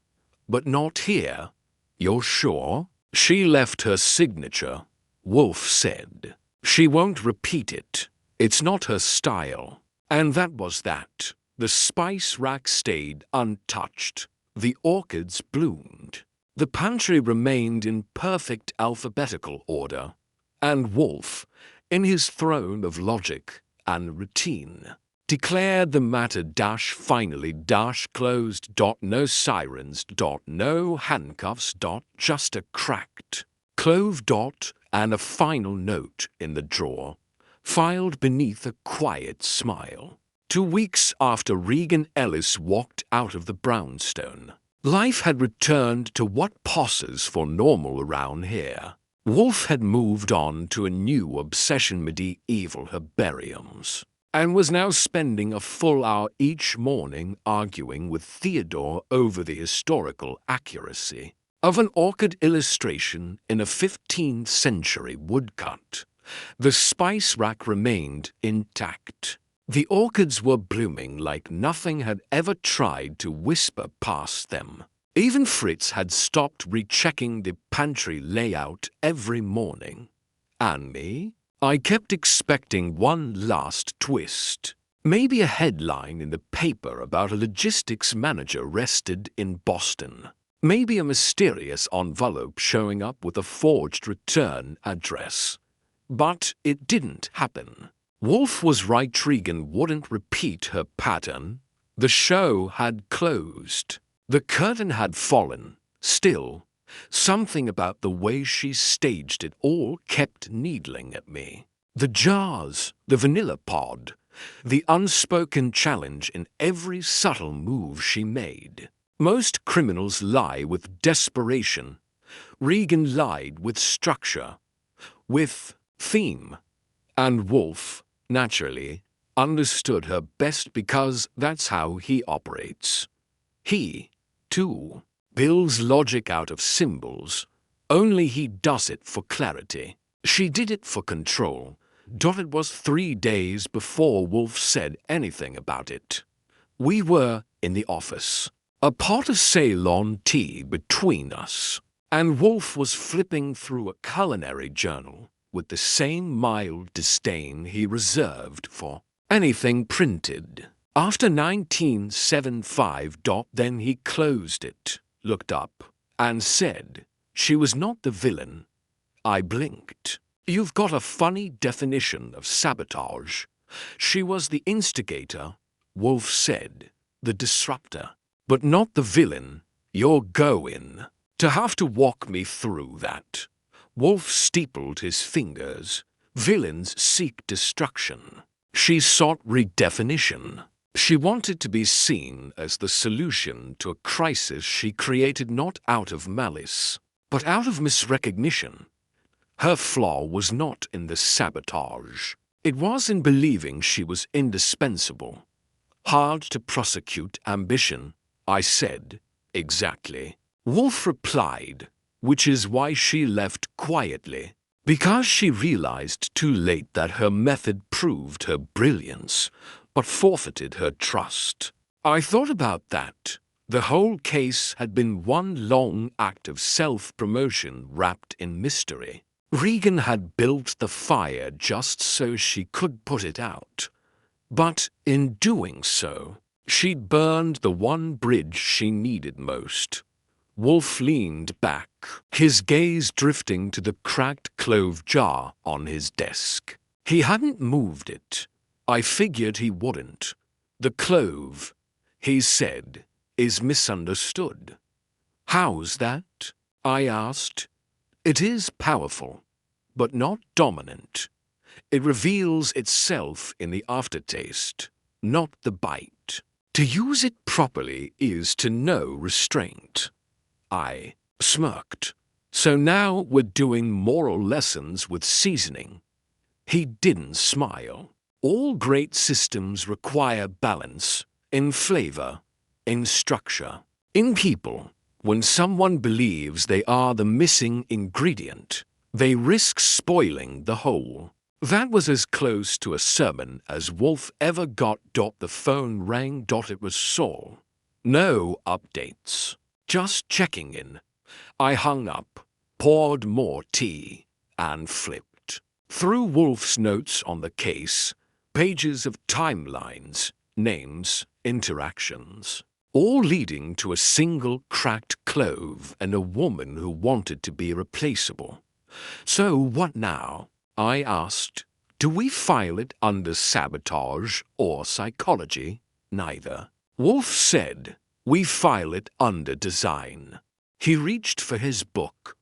But not here. You're sure? She left her signature, Wolfe said. She won't repeat it. It's not her style. And that was that. The spice rack stayed untouched. The orchids bloomed. The pantry remained in perfect alphabetical order. And Wolfe, in his throne of logic and routine, declared the matter finally closed. No sirens. No handcuffs. Just a cracked clove. And a final note in the drawer, filed beneath a quiet smile. 2 weeks after Regan Ellis walked out of the brownstone, life had returned to what passes for normal around here. Wolfe had moved on to a new obsession, medieval herbariums, and was now spending a full hour each morning arguing with Theodore over the historical accuracy of an orchid illustration in a 15th century woodcut. The spice rack remained intact. The orchids were blooming like nothing had ever tried to whisper past them. Even Fritz had stopped rechecking the pantry layout every morning. And me? I kept expecting one last twist. Maybe a headline in the paper about a logistics manager arrested in Boston. Maybe a mysterious envelope showing up with a forged return address. But it didn't happen. Wolfe was right. Regan wouldn't repeat her pattern. The show had closed. The curtain had fallen. Still, something about the way she staged it all kept needling at me. The jars, the vanilla pod, the unspoken challenge in every subtle move she made. Most criminals lie with desperation. Regan lied with structure, with theme. And Wolfe, naturally, understood her best because that's how he operates. He, too, builds logic out of symbols, only he does it for clarity. She did it for control. It was 3 days before Wolfe said anything about it. We were in the office, a pot of Ceylon tea between us, and Wolfe was flipping through a culinary journal with the same mild disdain he reserved for anything printed. After 1975. Then he closed it, looked up, and said, "She was not the villain." I blinked. "You've got a funny definition of sabotage. She was the instigator," Wolfe said, "the disruptor, but not the villain. You're going to have to walk me through that." Wolfe steepled his fingers. "Villains seek destruction. She sought redefinition. She wanted to be seen as the solution to a crisis she created not out of malice, but out of misrecognition. Her flaw was not in the sabotage. It was in believing she was indispensable. Hard to prosecute ambition," I said. "Exactly," Wolfe replied, "which is why she left quietly. Because she realized too late that her method proved her brilliance, but forfeited her trust." I thought about that. The whole case had been one long act of self-promotion wrapped in mystery. Regan had built the fire just so she could put it out. But in doing so, she'd burned the one bridge she needed most. Wolfe leaned back, his gaze drifting to the cracked clove jar on his desk. He hadn't moved it. I figured he wouldn't. "The clove," he said, "is misunderstood." "How's that?" I asked. "It is powerful, but not dominant. It reveals itself in the aftertaste, not the bite. To use it properly is to know restraint." I smirked. "So now we're doing moral lessons with seasoning." He didn't smile. "All great systems require balance, in flavor, in structure, in people. When someone believes they are the missing ingredient, they risk spoiling the whole." That was as close to a sermon as Wolfe ever got. The phone rang. It was Saul. "No updates. Just checking in." I hung up, poured more tea, and flipped through Wolfe's notes on the case, pages of timelines, names, interactions, all leading to a single cracked clove and a woman who wanted to be replaceable. "So what now?" I asked. "Do we file it under sabotage or psychology?" "Neither." Wolfe said. "We file it under design." He reached for his book.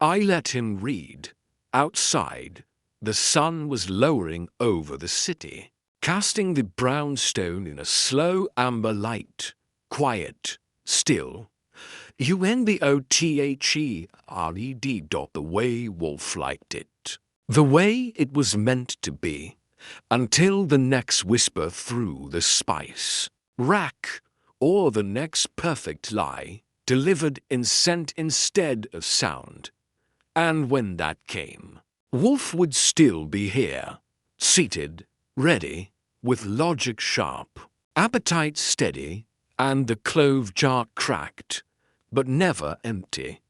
I let him read. Outside, the sun was lowering over the city, casting the brownstone in a slow amber light. Quiet, still. UNBOTHERED. The way Wolfe liked it. The way it was meant to be. Until the next whisper through the spice rack, or the next perfect lie, delivered in scent instead of sound. And when that came, Wolfe would still be here, seated, ready, with logic sharp, appetite steady, and the clove jar cracked, but never empty.